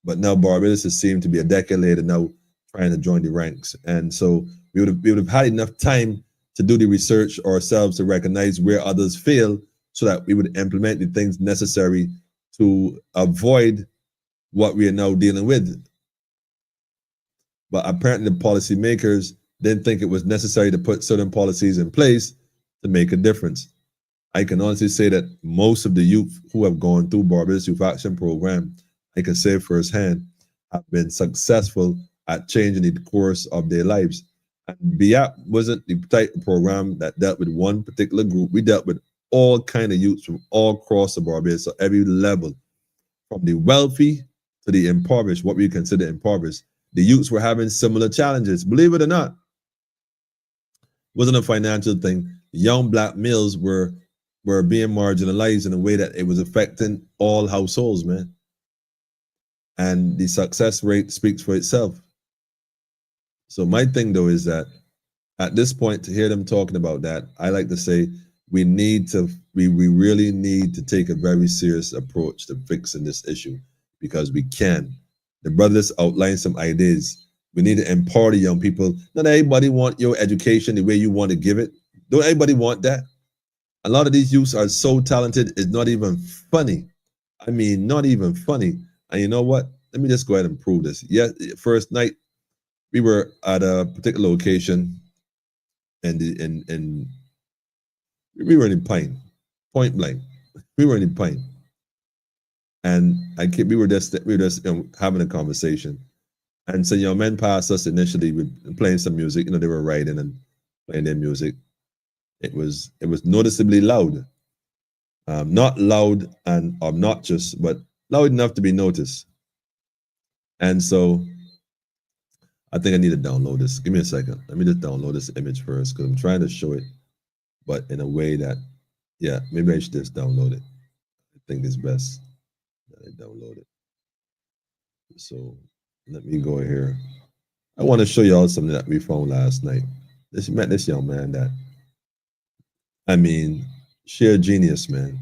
B: But now Barbados has seemed to be a decade later now trying to join the ranks. And so we would have had enough time to do the research ourselves to recognize where others fail so that we would implement the things necessary to avoid what we are now dealing with. But apparently the policymakers didn't think it was necessary to put certain policies in place to make a difference. I can honestly say that most of the youth who have gone through Barbados Youth Action Program, I can say firsthand, have been successful at changing the course of their lives. And BIAP wasn't the type of program that dealt with one particular group. We dealt with all kind of youths from all across the Barbados, so every level, from the wealthy to the impoverished, what we consider impoverished. The youths were having similar challenges. Believe it or not, it wasn't a financial thing. Young black males were being marginalized in a way that it was affecting all households, man. And the success rate speaks for itself. So my thing though is that at this point, to hear them talking about that, I like to say we really need to take a very serious approach to fixing this issue, because we can. The brothers outlined some ideas. We need to empower the young people. Not everybody want your education the way you want to give it. Don't everybody want that? A lot of these youths are so talented, it's not even funny. I mean, not even funny. And you know what? Let me just go ahead and prove this. Yeah, first night, we were at a particular location, and we were in Pine, point blank. We were in Pine, and we were just having a conversation, and so men passed us initially with playing some music. They were riding and playing their music. It was noticeably loud, not loud and obnoxious, but loud enough to be noticed. And so I think I need to download this. Give me a second. Let me just download this image first, because I'm trying to show it, but in a way that, yeah, maybe I should just download it. I think it's best that I download it. So let me go here. I want to show y'all something that we found last night. Met this young man that, I mean, sheer genius, man.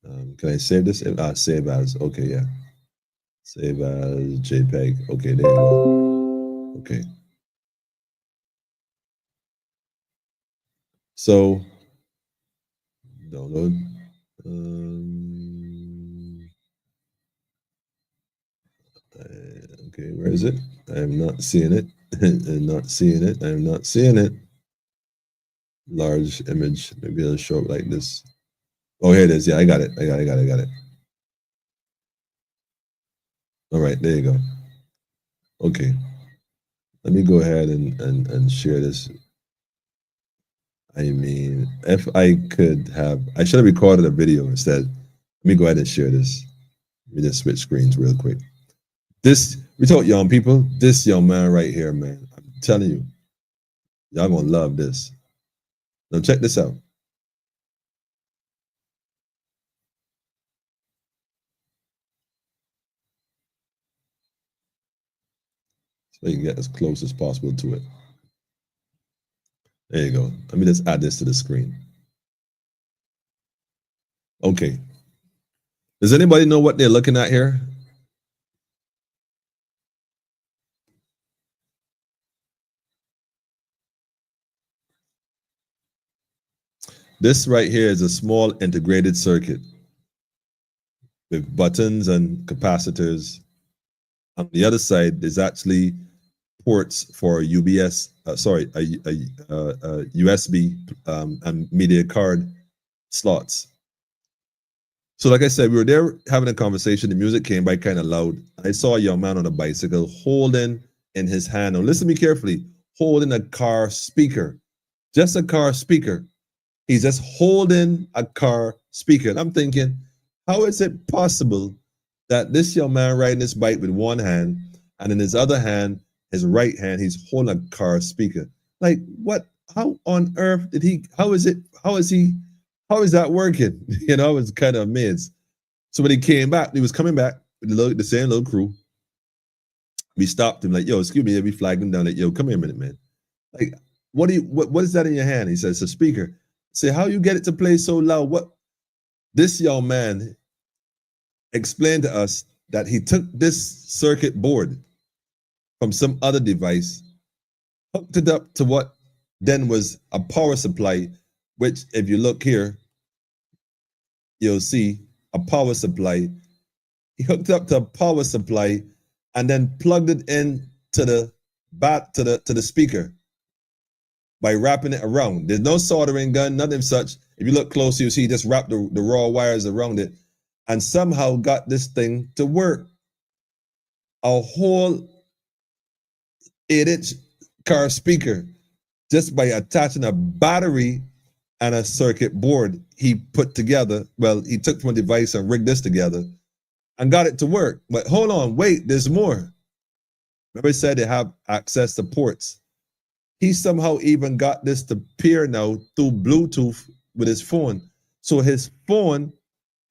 B: Can I save this? Save as. Okay, yeah. Save as JPEG. Okay, there you go. Okay. So download. Okay, where is it? I am not seeing it. I'm not seeing it. I'm not seeing it. Large image. Maybe it'll show up like this. Oh, here it is. Yeah, I got it. I got it. All right, there you go. Okay. Let me go ahead and share this. I mean, if I could have, I should have recorded a video instead. Let me go ahead and share this. Let me just switch screens real quick. This, we told young people, this young man right here, man, I'm telling you, y'all gonna love this. Now check this out. So you can get as close as possible to it. There you go. Let me just add this to the screen. Okay. Does anybody know what they're looking at here? This right here is a small integrated circuit with buttons and capacitors. On the other side, there's actually ports for USB and media card slots. So like I said, we were there having a conversation. The music came by kind of loud. I saw a young man on a bicycle holding in his hand, now listen to me carefully, holding a car speaker, just a car speaker. He's just holding a car speaker. And I'm thinking, how is it possible that this young man riding this bike with one hand and in his other hand, his right hand, he's holding a car speaker? Like what, how on earth did he, how is that working? You know, I was kind of amazed. So when he came back, he was coming back with the same little crew. We stopped him like, yo, excuse me. We flagged him down like, yo, come here a minute, man. Like, what is that in your hand? He says, it's a speaker. Say, how you get it to play so loud? What? This young man explained to us that he took this circuit board from some other device, hooked it up to what then was a power supply, which if you look here, you'll see a power supply. He hooked up to a power supply and then plugged it in to the speaker by wrapping it around. There's no soldering gun, nothing such. If you look closely, you see he just wrapped the raw wires around it and somehow got this thing to work. A whole 8-inch car speaker just by attaching a battery and a circuit board he put together. Well, he took from a device and rigged this together and got it to work. But hold on, wait, there's more. Remember I said they have access to ports. He somehow even got this to pair now through Bluetooth with his phone. So his phone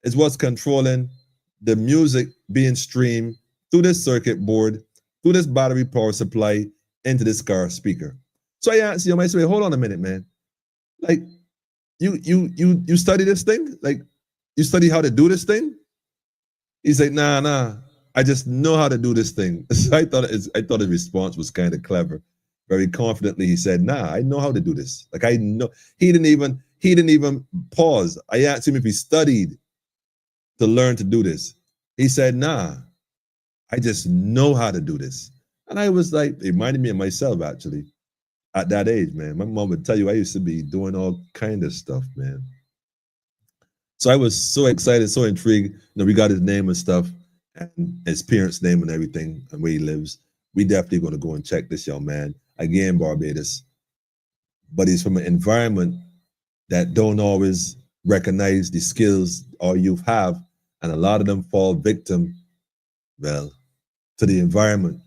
B: is what's controlling the music being streamed through this circuit board, through this battery power supply into this car speaker. So I asked him, I said, hold on a minute, man. Like, you study this thing? Like, you study how to do this thing? He's like, nah, I just know how to do this thing. So I thought his response was kind of clever. Very confidently, he said, nah, I know how to do this. Like, I know. He didn't even pause. I asked him if he studied to learn to do this. He said, nah, I just know how to do this. And I was like, it reminded me of myself, actually, at that age, man. My mom would tell you I used to be doing all kind of stuff, man. So I was so excited, so intrigued. You know, we got his name and stuff, and his parents' name and everything, and where he lives. We definitely going to go and check this young man. Again, Barbados. But he's from an environment that don't always recognize the skills our youth have, and a lot of them fall victim, well, to the environment.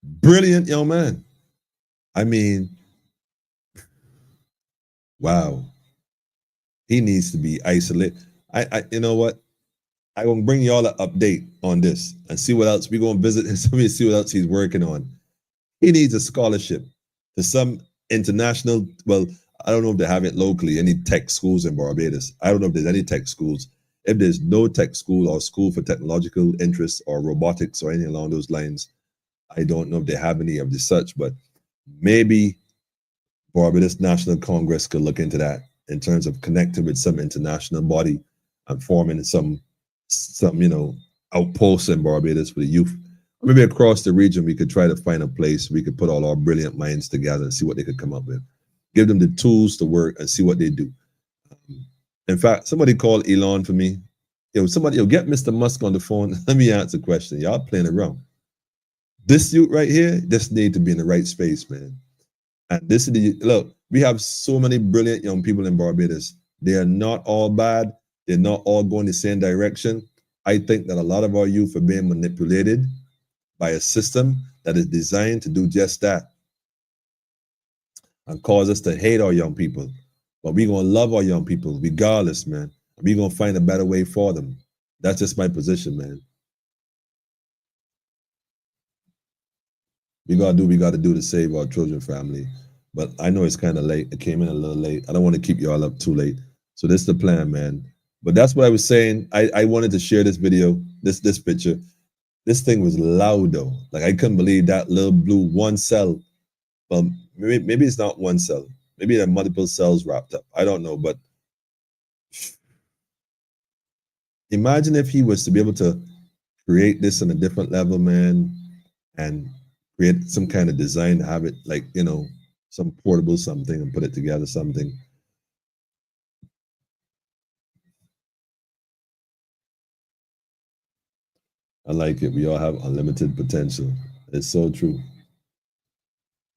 B: Brilliant young man. I mean, wow. He needs to be isolated. You know what? I'm gonna bring y'all an update on this and see what else we're gonna visit and see what else he's working on. He needs a scholarship to some international, well, I don't know if they have it locally, any tech schools in Barbados. I don't know if there's any tech schools. If there's no tech school or school for technological interests or robotics or anything along those lines, I don't know if they have any of the such, but maybe Barbados National Congress could look into that in terms of connecting with some international body and forming some outposts in Barbados for the youth. Maybe across the region, we could try to find a place we could put all our brilliant minds together and see what they could come up with. Give them the tools to work and see what they do. In fact, somebody called Elon for me. Get Mr. Musk on the phone. Let me answer the question. Y'all playing around. This youth right here, just need to be in the right space, man. And this is look, we have so many brilliant young people in Barbados. They are not all bad. They're not all going the same direction. I think that a lot of our youth are being manipulated by a system that is designed to do just that and cause us to hate our young people. But we're going to love our young people regardless, man. We're going to find a better way for them. That's just my position, man. We got to do to save our children, family. But I know it's kind of late. It came in a little late. I don't want to keep y'all up too late. So this is the plan, man. But that's what I was saying. I wanted to share this video, this picture. This thing was loud though. Like I couldn't believe that little blue one cell. Well, maybe it's not one cell. Maybe there are multiple cells wrapped up. I don't know, but imagine if he was to be able to create this on a different level, man, and create some kind of design to have it like, some portable something and put it together something. I like it. We all have unlimited potential. It's so true.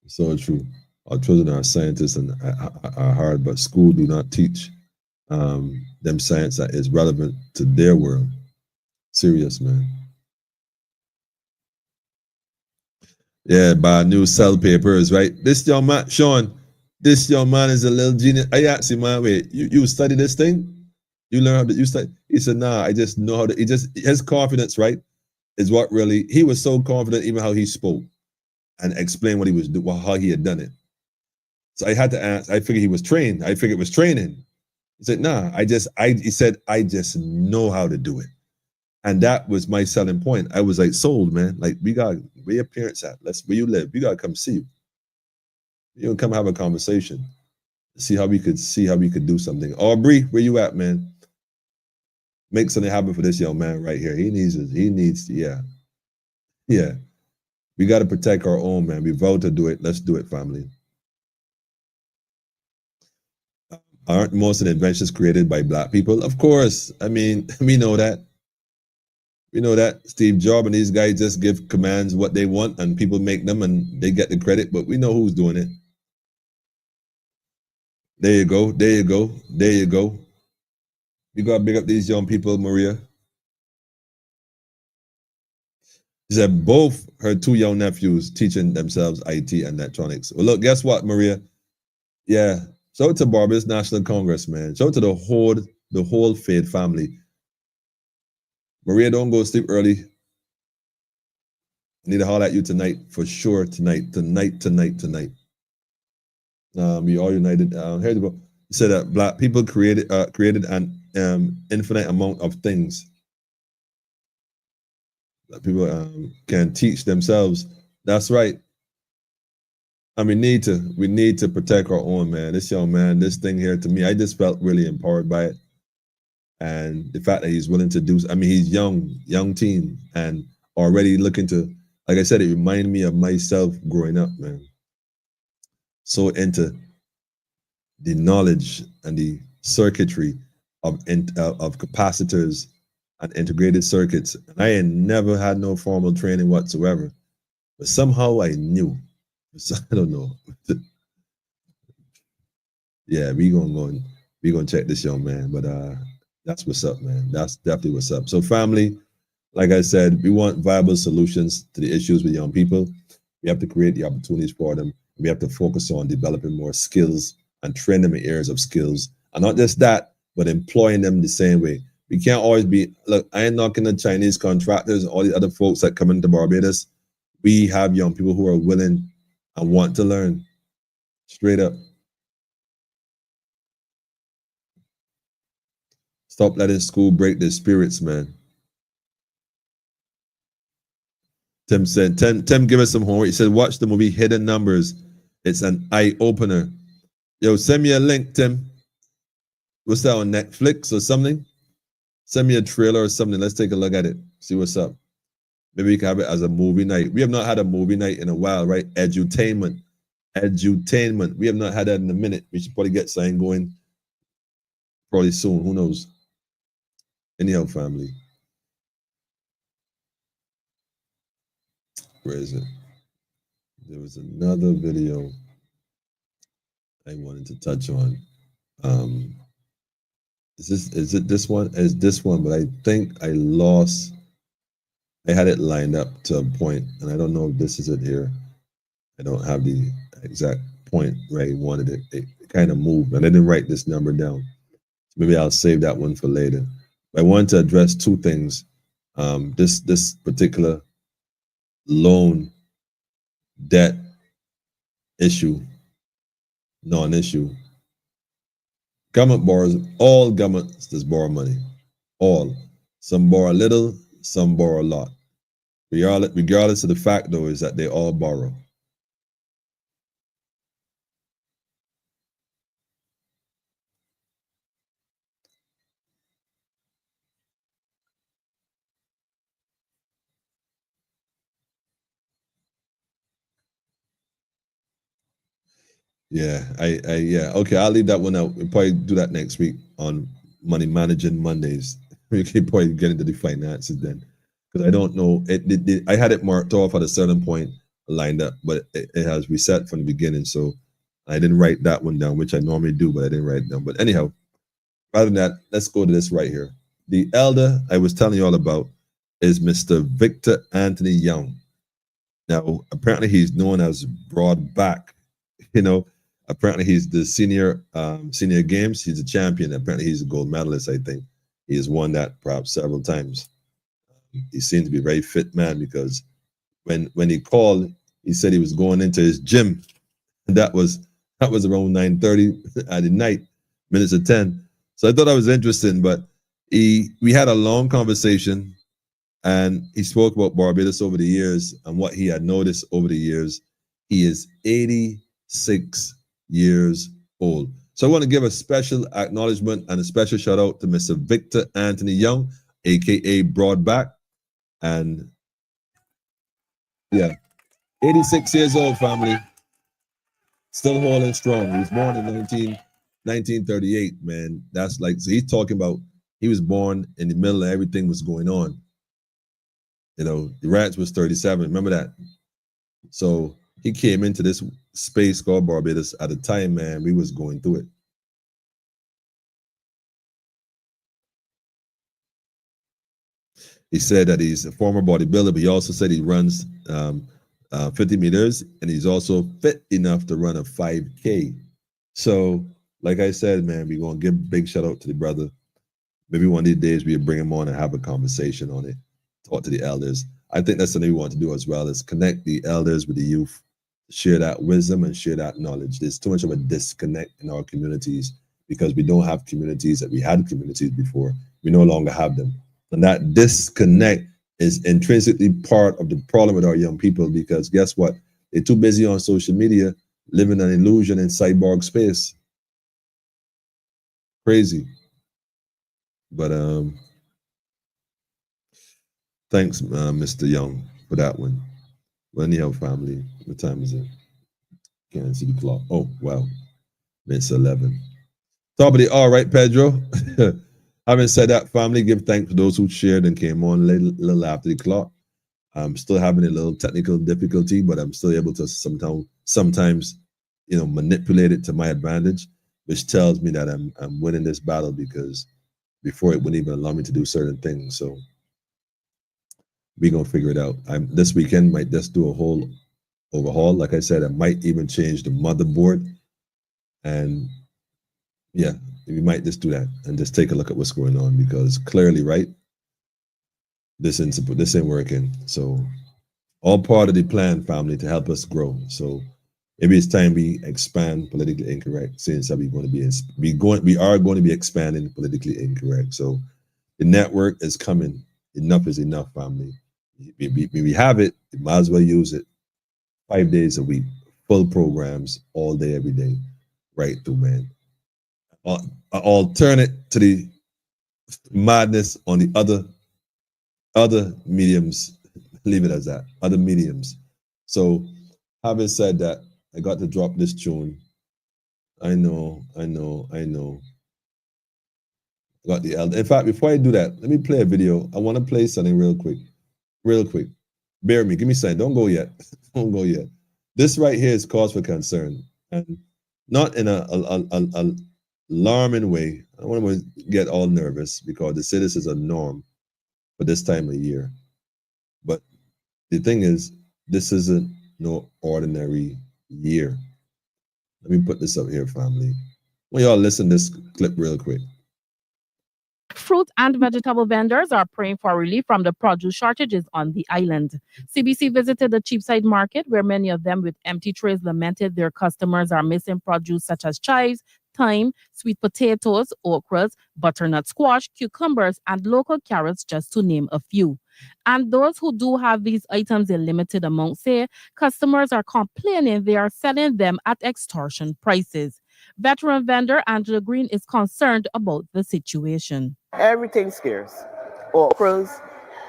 B: It's so true. Our children are scientists and are hard, but school do not teach them science that is relevant to their world. Serious, man. Yeah, buy new cell papers, right? This young man, Sean, this young man is a little genius. I asked him, man, wait, you study this thing? You learn how to, you study? He said, nah, I just know how to, his confidence, right, is what really, he was so confident even how he spoke and explained what he was doing, how he had done it. So I had to ask, I figured he was trained. I figured it was training. He said, nah, he said, I just know how to do it. And that was my selling point. I was like, sold, man. Like, where your parents at? Where you live. We got to come see you. You know, come have a conversation. See how we could do something. Aubrey, where you at, man? Make something happen for this young man right here. He needs, yeah. We got to protect our own, man. We vote to do it. Let's do it, family. Aren't most of the inventions created by Black people? Of course. I mean, we know that. We know that Steve Jobs and these guys just give commands what they want and people make them and they get the credit, but we know who's doing it. There you go. There you go. There you go. You got to big up these young people, Maria. She said both her two young nephews teaching themselves IT and electronics. Well, look, guess what, Maria? Yeah. Shout out to Barbados National Congress, man. Shout out to the whole Fade family. Maria, don't go sleep early. I need to holler at you tonight for sure. Tonight. We all united. Here you go. You said that Black people created an infinite amount of things that people can teach themselves. That's right. And we need to protect our own, man. This young man, this thing here, to me, I just felt really empowered by it. And the fact that he's willing to do, I mean, he's young teen and already looking to, like I said, it reminded me of myself growing up, man. So into the knowledge and the circuitry of capacitors and integrated circuits. And I had never had no formal training whatsoever, but somehow I knew. I don't know. Yeah, we gonna check this young man, but that's what's up, man. That's definitely what's up. So family, like I said, we want viable solutions to the issues with young people. We have to create the opportunities for them. We have to focus on developing more skills and train them in areas of skills. And not just that, but employing them the same way. We can't always be, look, I ain't knocking the Chinese contractors, all the other folks that come into Barbados. We have young people who are willing and want to learn. Straight up. Stop letting school break their spirits, man. Tim said, Tim, give us some homework. He said, watch the movie Hidden Numbers. It's an eye-opener. Yo, send me a link, Tim. What's that, on Netflix or something? Send me a trailer or something. Let's take a look at it. See what's up. Maybe we can have it as a movie night. We have not had a movie night in a while, right? Edutainment. Edutainment. We have not had that in a minute. We should probably get something going probably soon. Who knows? Anyhow, family. Where is it? There was another video I wanted to touch on. Is it this one? It's this one, but I think I lost. I had it lined up to a point, and I don't know if this is it here. I don't have the exact point where I wanted it. It kind of moved, and I didn't write this number down. Maybe I'll save that one for later. I wanted to address two things. This particular loan debt issue, non-issue. Government borrows, all governments just borrow money. All. Some borrow a little, some borrow a lot. Regardless of the fact, though, is that they all borrow. Yeah, yeah. Okay, I'll leave that one out. We'll probably do that next week on Money Managing Mondays. We can probably get into the finances then, because I don't know. I had it marked off at a certain point, lined up, but it has reset from the beginning. So I didn't write that one down, which I normally do, but I didn't write it down. But anyhow, rather than that, let's go to this right here. The elder I was telling you all about is Mr. Victor Anthony Young. Now, apparently he's known as Broadback. You know, apparently he's the senior games. He's a champion. Apparently he's a gold medalist, I think. He has won that perhaps several times. He seemed to be a very fit man, because when he called, he said he was going into his gym. And that was around 9:30 at the night, minutes of 10. So I thought that was interesting, but we had a long conversation, and he spoke about Barbados over the years and what he had noticed over the years. He is 86 years old. So I want to give a special acknowledgement and a special shout out to Mr. Victor Anthony Young, aka Broadback. And yeah, 86 years old, family. Still holding strong. He was born in 1938, man. That's like, so he's talking about, he was born in the middle of everything was going on. You know, the Rats was 37. Remember that? So he came into this space called Barbados at a time, man, we was going through it. He said that he's a former bodybuilder, but he also said he runs 50 meters, and he's also fit enough to run a 5K. So, like I said, man, we're going to give a big shout out to the brother. Maybe one of these days we'll bring him on and have a conversation on it, talk to the elders. I think that's something we want to do as well, is connect the elders with the youth, share that wisdom and share that knowledge. There's too much of a disconnect in our communities because we don't have communities that we had communities before. We no longer have them. And that disconnect is intrinsically part of the problem with our young people, because guess what? They're too busy on social media, living an illusion in cyborg space. Crazy. But thanks, Mr. Young, for that one. Well, anyhow, family, what time is it? Can't see the clock. Oh, wow. It's 11. Top of the all right, Pedro. Having said that, family, give thanks to those who shared and came on a little after the clock. I'm still having a little technical difficulty, but I'm still able to sometimes, manipulate it to my advantage, which tells me that I'm winning this battle, because before it wouldn't even allow me to do certain things. So we're going to figure it out. This weekend might just do a whole overhaul. Like I said, I might even change the motherboard. And yeah, we might just do that and just take a look at what's going on, because clearly, right, this ain't working. So all part of the plan, family, to help us grow. So Maybe it's time we expand politically incorrect, since that we are going to be expanding politically incorrect. So the network is coming. Enough is enough, family. We have it. We might as well use it. 5 days a week, full programs, all day, every day, right through, man. Alternate to the madness on the other mediums. Leave it as that. Other mediums. So, having said that, I got to drop this tune. I know. Got the elder. In fact, before I do that, let me play a video. I want to play something real quick. Bear with me. Give me a second. Don't go yet. Don't go yet. This right here is cause for concern, and not in a alarming way. I don't want to get all nervous because they say this is a norm for this time of year. But the thing is, this isn't no ordinary year. Let me put this up here, family. Well, y'all listen to this clip real quick.
G: Fruit and vegetable vendors are praying for relief from the produce shortages on the island. CBC visited the Cheapside market, where many of them with empty trays lamented their customers are missing produce such as chives, thyme, sweet potatoes, okras, butternut squash, cucumbers, and local carrots, just to name a few. And those who do have these items in limited amounts say customers are complaining they are selling them at extortion prices. Veteran vendor Angela Green is concerned about the situation.
H: Everything's scarce. Okras,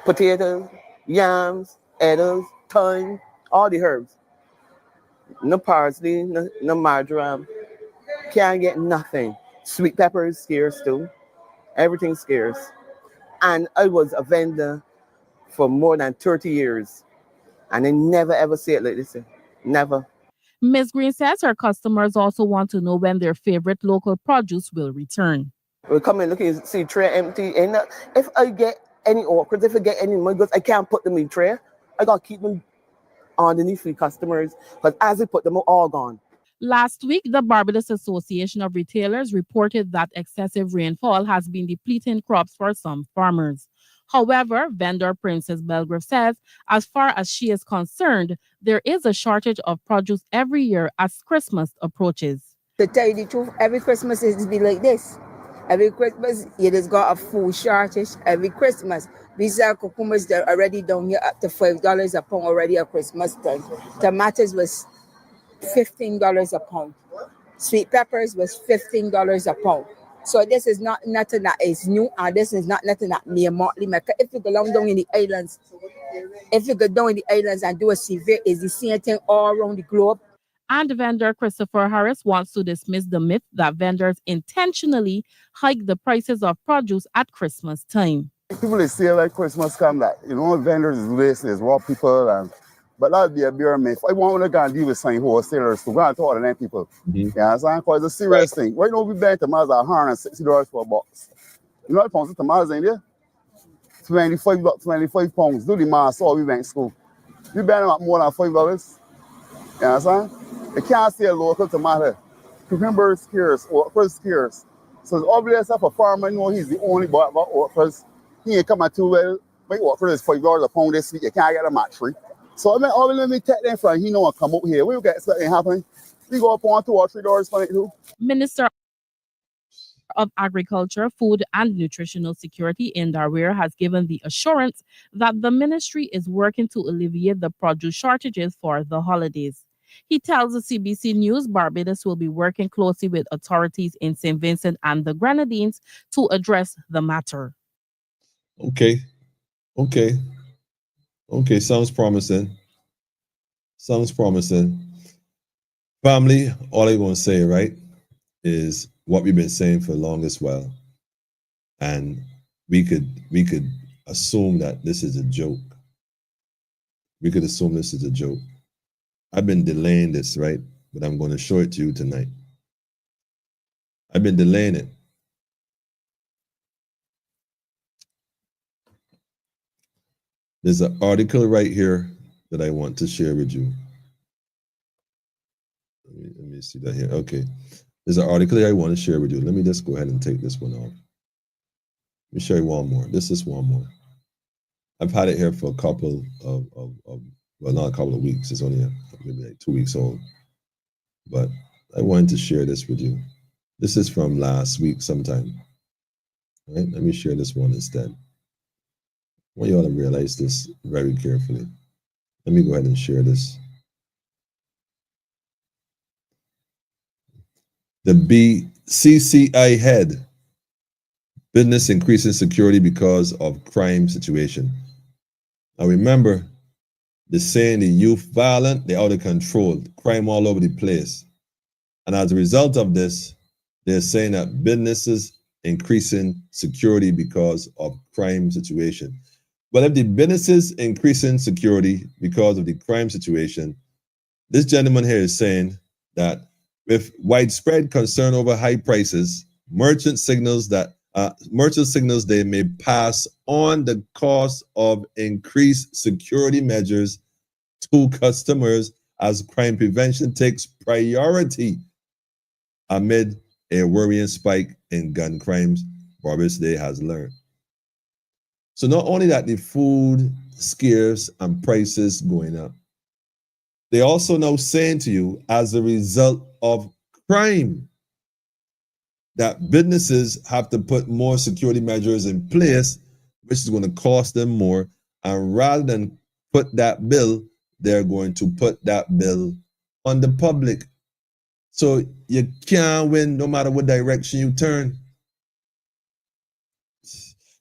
H: potatoes, yams, edibles, thyme, all the herbs. No parsley, no marjoram. Can't get nothing. Sweet pepper is scarce too. Everything's scarce. And I was a vendor for more than 30 years. And I never ever see it like this. Never.
G: Ms. Green says her customers also want to know when their favorite local produce will return.
H: We come in looking, see tray empty. And if I get any okras, if I get any mangoes, I can't put them in tray. I got to keep them underneath for customers, because as I put them, all gone.
G: Last week, the Barbados Association of Retailers reported that excessive rainfall has been depleting crops for some farmers. However, vendor Princess Belgrave says, as far as she is concerned, there is a shortage of produce every year as Christmas approaches.
I: To tell you the truth, every Christmas is be like this. Every Christmas, it has got a food shortage. Every Christmas, these are cucumbers that are already down here up to $5 a pound already at Christmas time. Tomatoes was $15 a pound. Sweet peppers was $15 a pound. So this is not nothing that is new, and this is not nothing that mere Motley Mecca. If you go down in the islands, and do a severe, it's the same thing all around the globe.
G: And vendor Christopher Harris wants to dismiss the myth that vendors intentionally hike the prices of produce at Christmas time.
J: People they say like Christmas come, like, vendors is raw people, but that'd be a beer myth. I want to go and deal with some wholesalers to go and talk to them people. You understand? Because it's a serious thing. Right now, we buy tomatoes at $160 for a box. You know what pounds of tomatoes in there? 25 pounds. Do the math, so we went to school. We buy them at more than $5. You understand? You can't sell local tomato. Cucumber is scarce, okra is scarce. So it's obvious if a farmer know he's the only buyer about okras. He ain't coming too well. My okra is $5 a pound this week. You can't get them at free. So I mean, all let me take them from he know and come up here. We will get something happening. We go up on $2 or $3 for it too.
G: Minister of Agriculture, Food and Nutritional Security Indar Weir has given the assurance that the ministry is working to alleviate the produce shortages for the holidays. He tells the CBC News Barbados will be working closely with authorities in St. Vincent and the Grenadines to address the matter.
B: Okay, sounds promising. Family, all I'm going to say, right, is what we've been saying for the longest while. And we could assume that this is a joke. I've been delaying this, right? But I'm going to show it to you tonight. I've been delaying it. There's an article right here that I want to share with you. Let me see that here. Okay. There's an article here I want to share with you. Let me just go ahead and take this one off. Let me show you one more. This is one more. I've had it here for a couple of well, not a couple of weeks. It's only maybe like 2 weeks old. but I wanted to share this with you. This is from last week sometime. All right, let me share this one instead. I want you all to realize this very carefully. Let me go ahead and share this. The BCCI head, business increasing security because of crime situation. Now remember, they're saying the youth violent, they're out of control, crime all over the place. And as a result of this, they're saying that businesses increasing security because of crime situation. But if the businesses increasing security because of the crime situation, this gentleman here is saying that with widespread concern over high prices, merchant signals they may pass on the cost of increased security measures to customers as crime prevention takes priority amid a worrying spike in gun crimes, Barbados Day has learned. So not only that the food scarce and prices going up, they also now saying to you, as a result of crime, that businesses have to put more security measures in place, which is going to cost them more. And rather than put that bill, they're going to put that bill on the public. So you can't win no matter what direction you turn.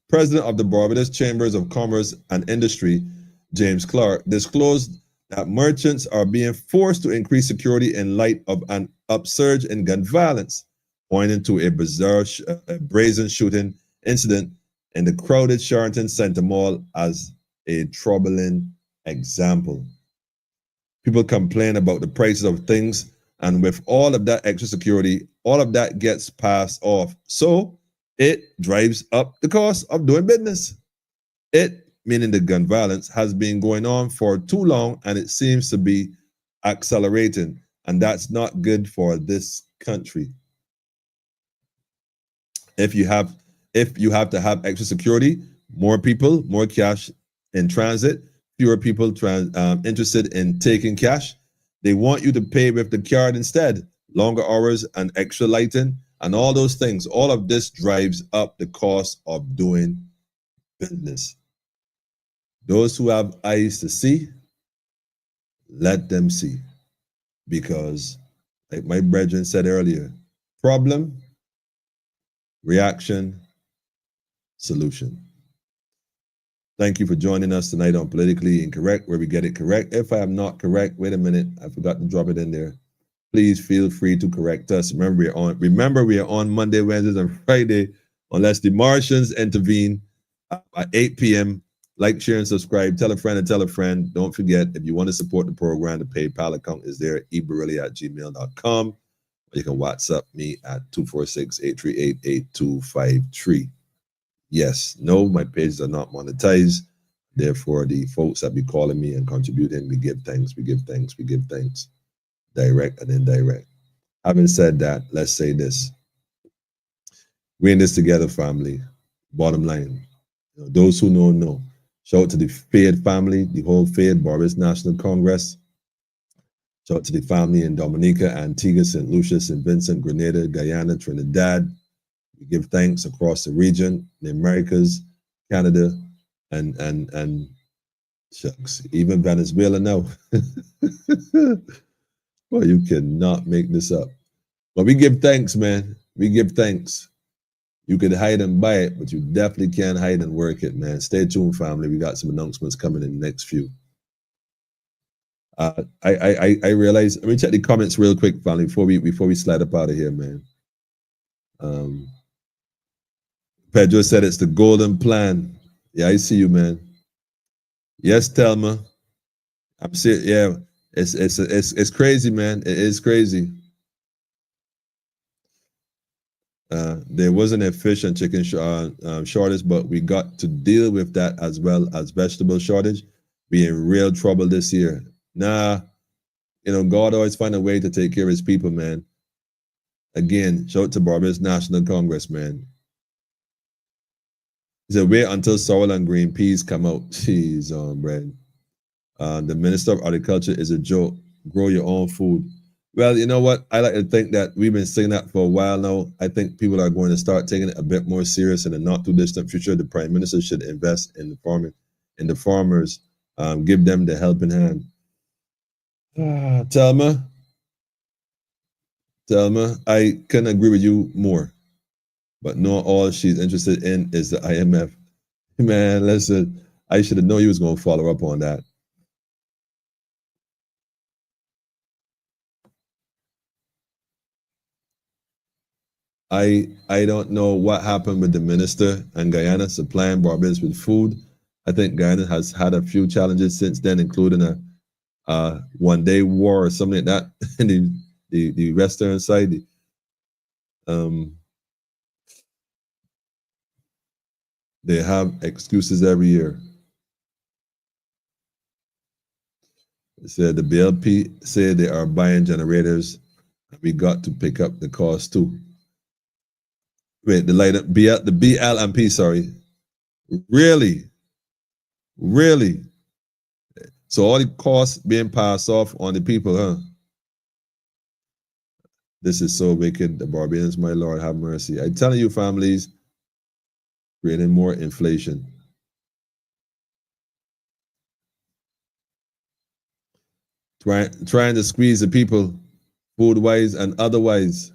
B: President of the Barbados Chambers of Commerce and Industry, James Clark, disclosed that merchants are being forced to increase security in light of an upsurge in gun violence, pointing to a brazen shooting incident in the crowded Sheraton Center Mall as a troubling example. People complain about the prices of things, and with all of that extra security, all of that gets passed off. So it drives up the cost of doing business. It, meaning the gun violence, has been going on for too long, and it seems to be accelerating, and that's not good for this country. If you have to have extra security, more people, more cash in transit, fewer people interested in taking cash. They want you to pay with the card instead, longer hours and extra lighting and all those things. All of this drives up the cost of doing business. Those who have eyes to see, let them see. Because, like my brethren said earlier, problem, reaction, solution. Thank you for joining us tonight on Politically Incorrect, where we get it correct. If I am not correct, wait a minute, I forgot to drop it in there. Please feel free to correct us. Remember, we are on Monday, Wednesdays, and Friday, unless the Martians intervene at 8 p.m. Like, share, and subscribe. Tell a friend and tell a friend. Don't forget, if you want to support the program, the PayPal account is there, eBarilli@gmail.com. Or you can WhatsApp me at 246-838-8253. Yes, no, my pages are not monetized. Therefore, the folks that be calling me and contributing, we give thanks, we give thanks, we give thanks. Direct and indirect. Having said that, let's say this. We're in this together, family. Bottom line. Those who know. Shout out to the Fayed family, the whole Fayed Barbados National Congress. Shout out to the family in Dominica, Antigua, St. Lucia, St. Vincent, Grenada, Guyana, Trinidad. We give thanks across the region, the Americas, Canada, and shucks, even Venezuela now. Well, you cannot make this up. But we give thanks, man. We give thanks. You could hide and buy it, but you definitely can't hide and work it, man. Stay tuned, family. We got some announcements coming in the next few. I realize. Let me check the comments real quick, family, before we slide up out of here, man. Pedro said it's the golden plan. Yeah, I see you, man. Yes, Telma. I'm serious. Yeah, it's crazy, man. It is crazy. There wasn't a fish and chicken shortage, but we got to deal with that as well as vegetable shortage. Be in real trouble this year. Nah, God always find a way to take care of his people, man. Again, shout out to Barbados National Congress, man. He said, wait until sorrel and green peas come out. Jeez, bread. The Minister of Agriculture is a joke. Grow your own food. Well, you know what? I like to think that we've been saying that for a while now. I think people are going to start taking it a bit more serious in the not too distant future. The prime minister should invest in the farming, in the farmers, give them the helping hand. Telma, I couldn't agree with you more. But not all she's interested in is the IMF. Man, listen, I should have known you was going to follow up on that. I don't know what happened with the minister and Guyana supplying Barbados with food. I think Guyana has had a few challenges since then, including a one-day war or something like that in the western side. They have excuses every year. It said the BLP said they are buying generators. We got to pick up the cost too. Wait, the BLMP, sorry. Really? So all the costs being passed off on the people, huh? This is so wicked. The Barbadians, my Lord, have mercy. I'm telling you, families, creating more inflation. Trying to squeeze the people, food-wise and otherwise.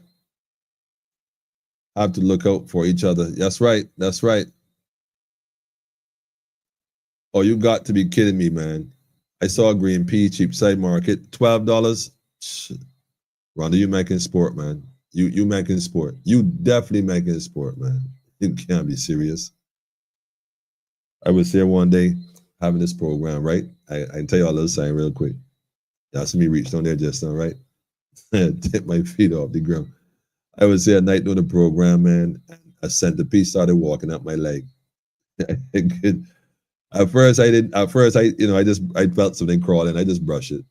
B: Have to look out for each other. That's right. Oh, you got to be kidding me, man. I saw green pea, cheap side market, $12. Rhonda, you making sport, man. You making sport. You definitely making sport, man. You can't be serious. I was here one day having this program, right? I can tell you all a little sign real quick. Y'all see me reach down there just now, right? Tip my feet off the ground. I was here at night doing the program, man. A centipede started walking up my leg. At first, I felt something crawling. I just brushed it.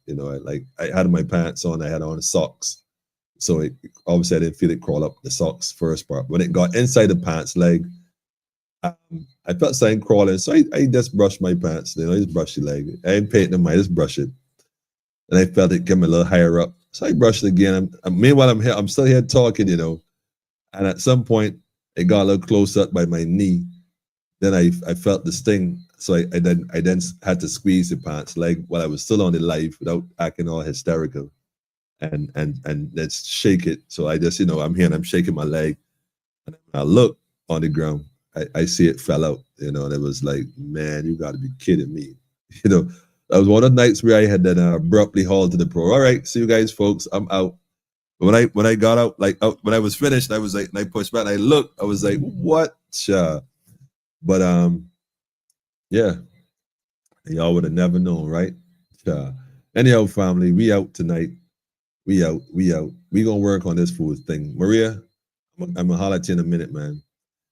B: I had my pants on. I had on socks. So obviously I didn't feel it crawl up the socks first part. When it got inside the pants leg, I felt something crawling. So I just brushed my pants. I just brushed the leg. I ain't painting them. I just brush it. And I felt it come a little higher up. So I brushed it again. Meanwhile, I'm here. I'm still here talking, And at some point, it got a little close up by my knee. Then I felt the sting. So I then had to squeeze the pants leg while I was still on the live without acting all hysterical. And let's shake it. So I just, I'm here and I'm shaking my leg. And I look on the ground. I see it fell out, and it was like, man, you got to be kidding me. That was one of the nights where I had then abruptly hauled to the pro. All right, see you guys, folks. I'm out. But when I got out, when I was finished, I was like, and I pushed back and I looked, I was like, what? But yeah, y'all would have never known, right? Anyhow, family, we out tonight. We out. We gonna work on this food thing. Maria, I'm gonna holler at you in a minute, man.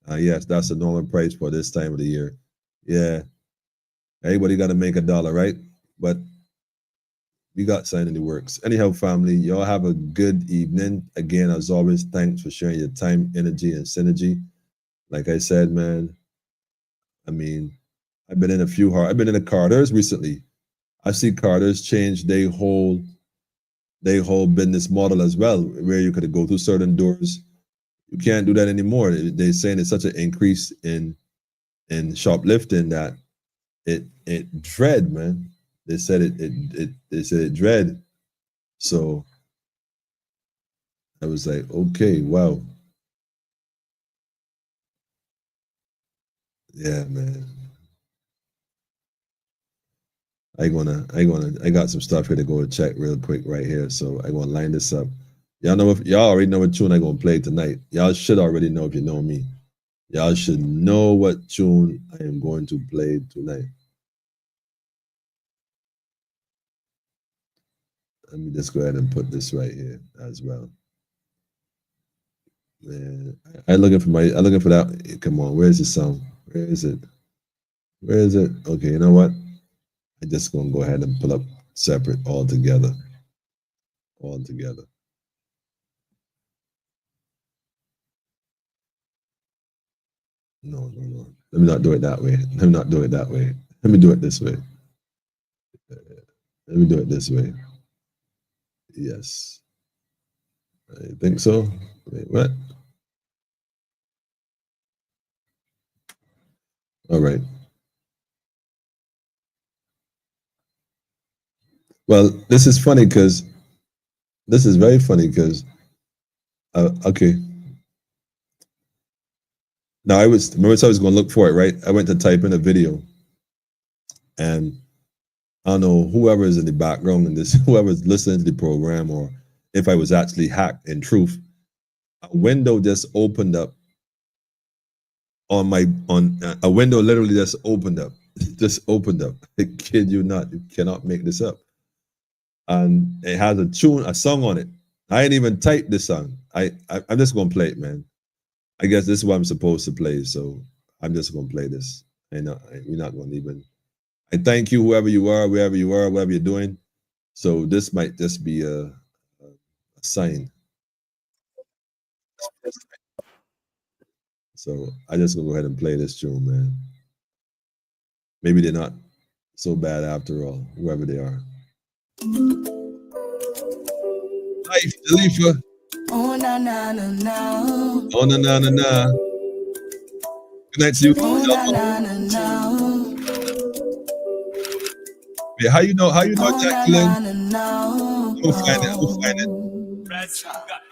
B: Yes, that's the normal price for this time of the year. Yeah. Everybody got to make $1, right? But we got something in the works. Anyhow, family, y'all have a good evening. Again, as always, thanks for sharing your time, energy, and synergy. Like I said, man, I've been in the Carters recently. I see Carters change their whole business model as well, where you could go through certain doors. You can't do that anymore. They're saying it's such an increase in shoplifting that it dread, man. They said it dread. So I was like, okay, wow. Yeah, man. I got some stuff here to go check real quick right here. So I gonna line this up. Y'all already know what tune I gonna play tonight. Y'all should already know if you know me. Y'all should know what tune I am going to play tonight. Let me just go ahead and put this right here as well. Man, I'm looking for that. Come on, where's the song? Where is it? Okay, you know what? I'm just gonna go ahead and pull up separate all together. No. Let me not do it that way. Let me do it this way. Yes. I think so. Wait, what? All right. Well, this is funny because this is very funny because okay. Now I was remember so I was going to look for it, right? I went to type in a video, and I don't know whoever is in the background and this whoever's listening to the program, or if I was actually hacked. In truth, a window just opened up on my a window literally just opened up, just opened up. I kid you not, you cannot make this up. And it has a song on it. I ain't even typed this song. I'm just gonna play it, man. I guess this is what I'm supposed to play, so I'm just gonna play this. We're not gonna even. I thank you, whoever you are, wherever you are, whatever you're doing. So this might just be a sign. So I just gonna go ahead and play this tune, man. Maybe they're not so bad after all, whoever they are. Life, Jalifa.
A: Oh na na na na.
B: Oh na na na na. Good night to you.
A: Oh na na na na.
B: Yeah, how you know, Jacqueline?
A: We'll
B: find it.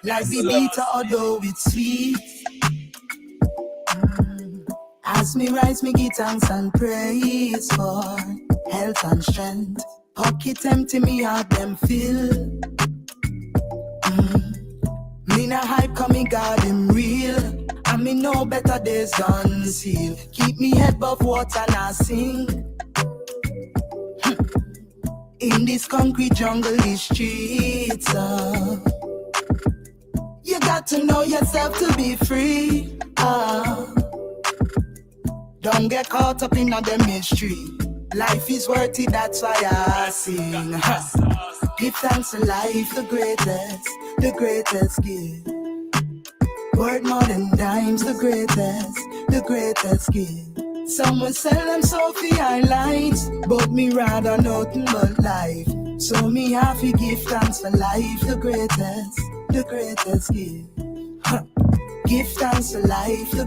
A: Like the bitter, although it's sweet. As me rise, me give thanks and praise for health and strength. Pocket empty, me heart them fill. Me na hype, come me God him real. And me know better days done seal. Keep me head above water and I sing. In this concrete jungle, these streets, you got to know yourself to be free. Don't get caught up in the mystery. Life is worth it, that's why I sing. Give thanks to life, the greatest gift. Worth more than dimes, the greatest gift. Some will sell them Sophie highlights, but me rather nothing but life. So me have to give thanks for life, the greatest gift. Give thanks to life, the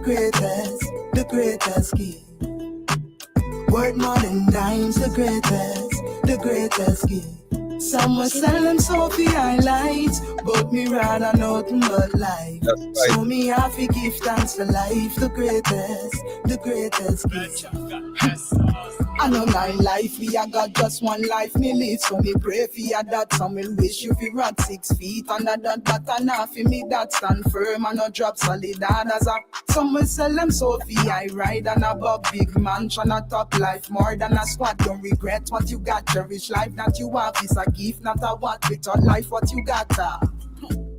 A: greatest gift. Worth more than dimes, the greatest gift. Some will sell them Sophie highlights, but me rather nothing but life.
B: Right.
A: So me have to give thanks for life, the greatest gift. I know my life, we a got just one life me live. So me pray for ya that some will wish you fi run 6 feet under that, but enough for me that stand firm and not drop solid hard as a. Some will sell them Sophie, I ride and above big mansion, a top life more than a squad. Don't regret what you got, cherish life that you have is a gift, not a what. Without life, what you got.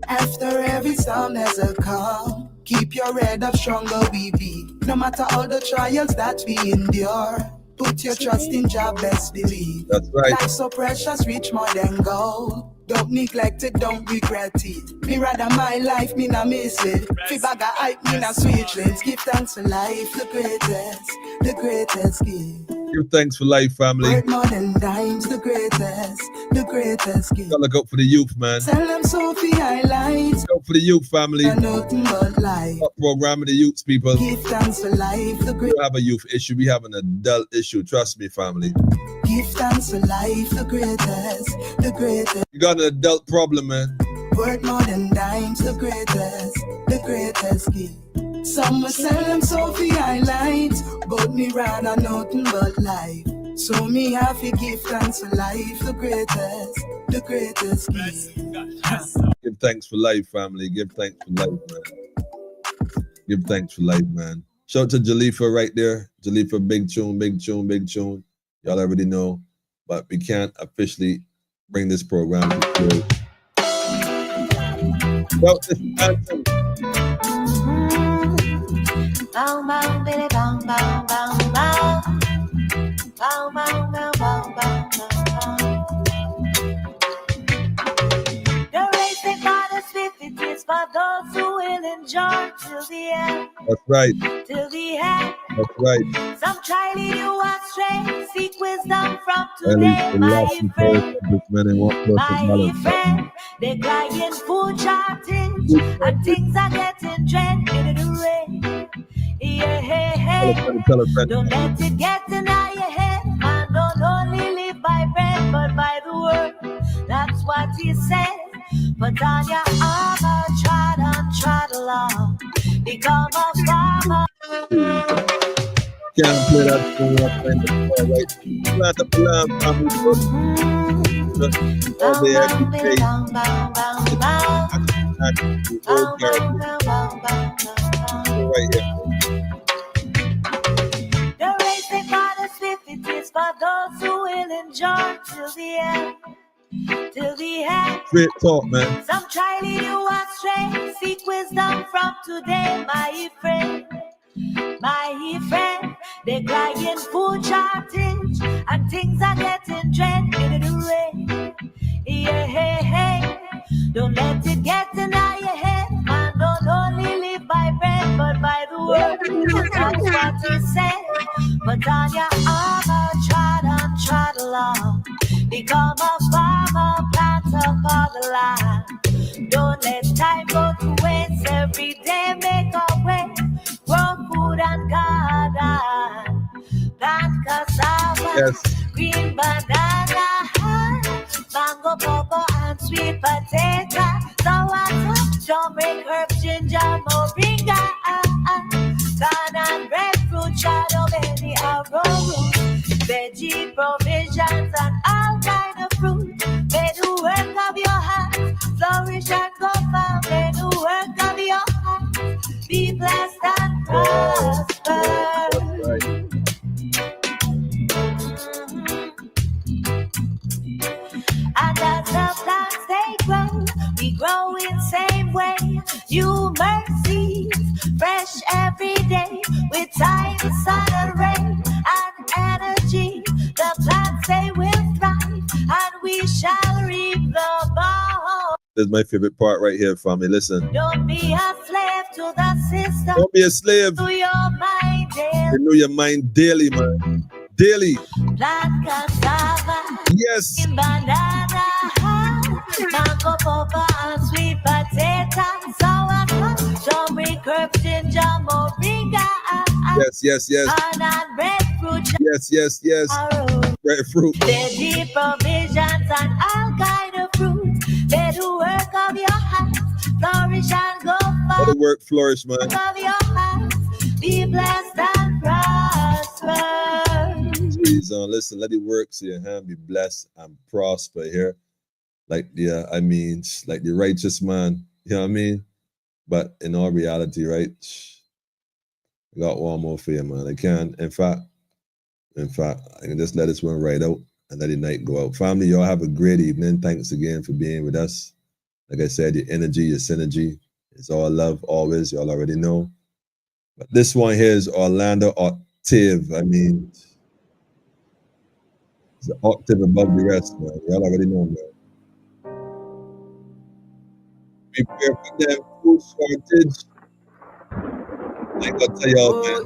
A: After every storm there's a calm. Keep your head up, stronger we be. No matter all the trials that we endure. Put your trust in Jah, best believe.
B: That's right.
A: Life so precious, rich more than gold. Don't neglect it, don't regret it. Me rather my life, me na miss it. Fi bag a hype, me na switch lanes. Give thanks for life, the greatest gift.
B: Give thanks for life, family.
A: Worth more than dimes, the greatest gift.
B: Gotta look out for the youth, man.
A: Tell them Sophie highlights.
B: Go for the youth, family.
A: Nothing but life.
B: Top programming the youths, people.
A: Give thanks for life, the
B: We don't have a youth issue, we have an adult issue. Trust me, family.
A: Give thanks for life, the greatest.
B: You got an adult problem, man.
A: Worth more than dimes, the greatest gift. Some will sell them Sophie highlights, but me rather nothing but life. So me have to give thanks for life, the greatest gift.
B: Give thanks for life, family. Give thanks for life, man. Give thanks for life, man. Shout out to Jalifa right there. Jalifa, big tune. Y'all already know, but we can't officially bring this program to close. Well, this anthem.
A: Bow, bow, bitty, bow, bow, bow, bow. Bow, bow, bow, bow, bow, bow. The race they fought is 50 is for those who will endure till the end.
B: That's right.
A: Till the end.
B: That's right.
A: Some try lead you astray. Seek wisdom from
B: Ellie,
A: today,
B: the
A: my
B: last
A: friend.
B: this man in one person
A: My
B: balance.
A: friend, declining food shortage, and things are getting dreadful to rain. Yeah,
B: Tell a friend.
A: don't let it get in your head, man. Don't only live by bread, but by the word. That's what he said. Put on your armor, trot along. Become a farmer.
B: Can't play that thing up in the car, right? Plant a plan, family, but all day, every day. Right here.
A: The race they call us with it is for those who will enjoy till the end. Till the end.
B: Straight talk, man.
A: Some try lead you astray. Seek wisdom from today, my friend. My friend, declining food shortage, and things are getting dreadful to rain. Yeah, don't let it get in your head, man. Don't only live by bread, but by the word. That's what he said. Put on your armor, trot along. Become a farmer, plant up all the land. Don't let time go to waste. Every day make a way. Grow food and garden. Plant cassava,
B: Yes.
A: green banana, mango, pawpaw, and sweet potato. Sour, turmeric, herbs, ginger, moringa, corn and breadfruit, shadow, berry, arrowroot, veggie provisions, and all kind of fruit. May the work of your hands flourish and go far. May the work of your hands be blessed and prosper.
B: Right.
A: And as the plants they grow, we grow in same way. New mercies, fresh every day, with time, sun, and rain, and energy. The plants they will thrive, and we shall reap the bounty.
B: That's my favorite part right here, family. Listen.
A: Don't be a slave to the system.
B: Don't be a slave.
A: To your mind daily.
B: Renew your mind daily, man. Daily.
A: Plant cassava.
B: Yes.
A: Banana. Mango, pawpaw, and sweet potato. Sour, turmeric, herbs, ginger, moringa.
B: Yes.
A: Corn and breadfruit.
B: Yes. Breadfruit.
A: Veggie provisions and all kind of fruit. Let the work of your hands flourish and go far.
B: Let the work flourish, man.
A: Work of your hands be blessed and prosper.
B: Listen, let it work so your hand be blessed and prosper here. Like the righteous man, you know what I mean? But in all reality, right? I got one more for you, man. I can, in fact, I can just let this one right out and let the night go out. Family, y'all have a great evening. Thanks again for being with us. Like I said, your energy, your synergy, it's all love, always. Y'all already know. But this one here is Orlando Octave. I mean, it's an octave above the rest, man. Y'all already know, man. Prepare for them food shortage. I gotta tell y'all, man.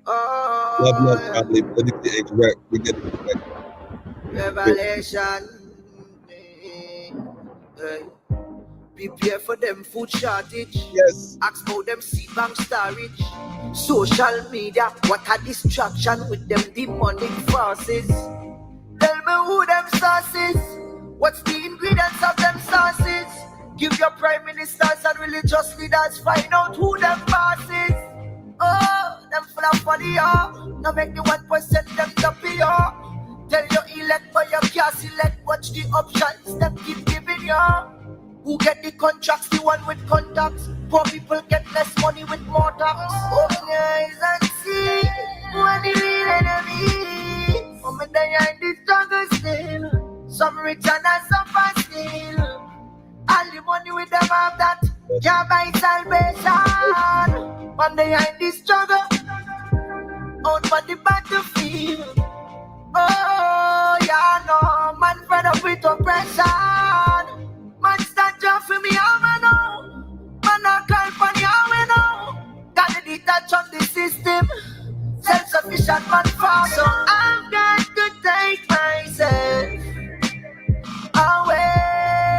B: Love, family, politically incorrect. We get it correct.
K: Revelation. Prepare for them food shortage.
B: Yes.
K: Ask about them seed bank storage. Social media, what a distraction with them demonic forces. Tell me who them sources. What's the ingredients of them sauces? Give your prime ministers and religious leaders, find out who them bosses. Oh, them full of funny, oh. Now make the 1% them dumpy, oh. Tell your elect, but you can't select. Watch the options, them keep giving you. Who get the contracts, the one with contacts. Poor people get less money with more tax. Open your eyes and see what the real enemy. From behind the struggle still. Some rich and some fast still. All the money with them have that can't buy salvation. From behind the struggle, out for the battlefield. Oh, yeah, no, man fed up with oppression. Man start job for me, I know. Man I call for you, I know. Got to detach on the system. Self-sufficient man farm. So I've got to take myself away.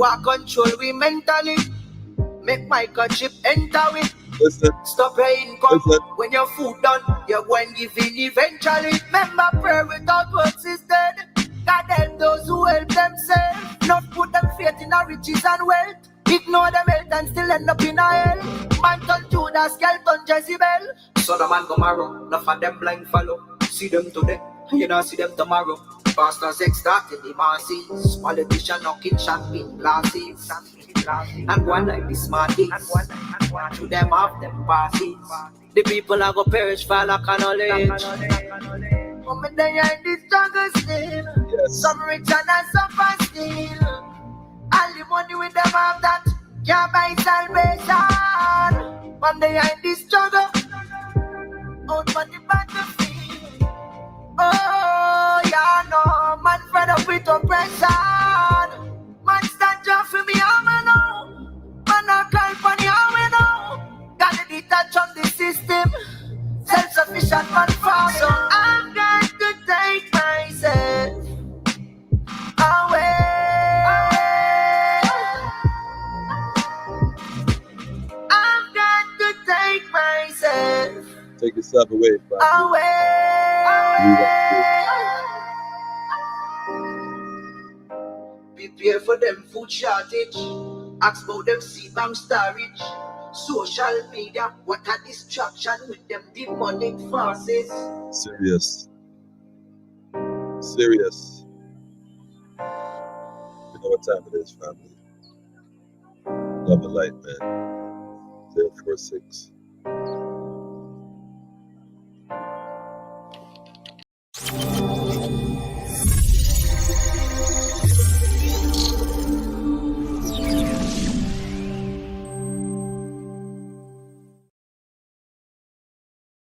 K: What control we mentally? Make microchip enter it.
B: Listen,
K: Stop your income
B: listen.
K: when your food done. You're going to give in eventually. Remember, prayer without works is dead. God help those who help themselves. Not put them faith in our riches and wealth. Ignore them health and still end up in a hell. Man turn Judas, girl turn Jezebel. So the man tomorrow, enough of them blind follow. See them today, you know see them tomorrow. Pastors extorting the masses. Politician knocking champagne glasses. And one like the smarties. To them have them passes. The people are gonna perish for lack of knowledge. But they are in this struggle still.
B: Yes.
K: Some rich and some poor still. All the money with them have that can't buy salvation. But they are in this struggle. Out on the battlefield. Oh, yeah, no. Man fed up with oppression. Man stand up for me, I'm know. Man I call for the army now. Gotta detach from the system. Self-sufficient man far. So I'm going to take myself away. I'm going to take myself
B: Take yourself away, bro.
K: Prepare for them food shortage. Ask about them seed bank storage. Social media, what a distraction with them demonic forces.
B: Serious. Serious. You know what time it is, family. Love and light, man. 046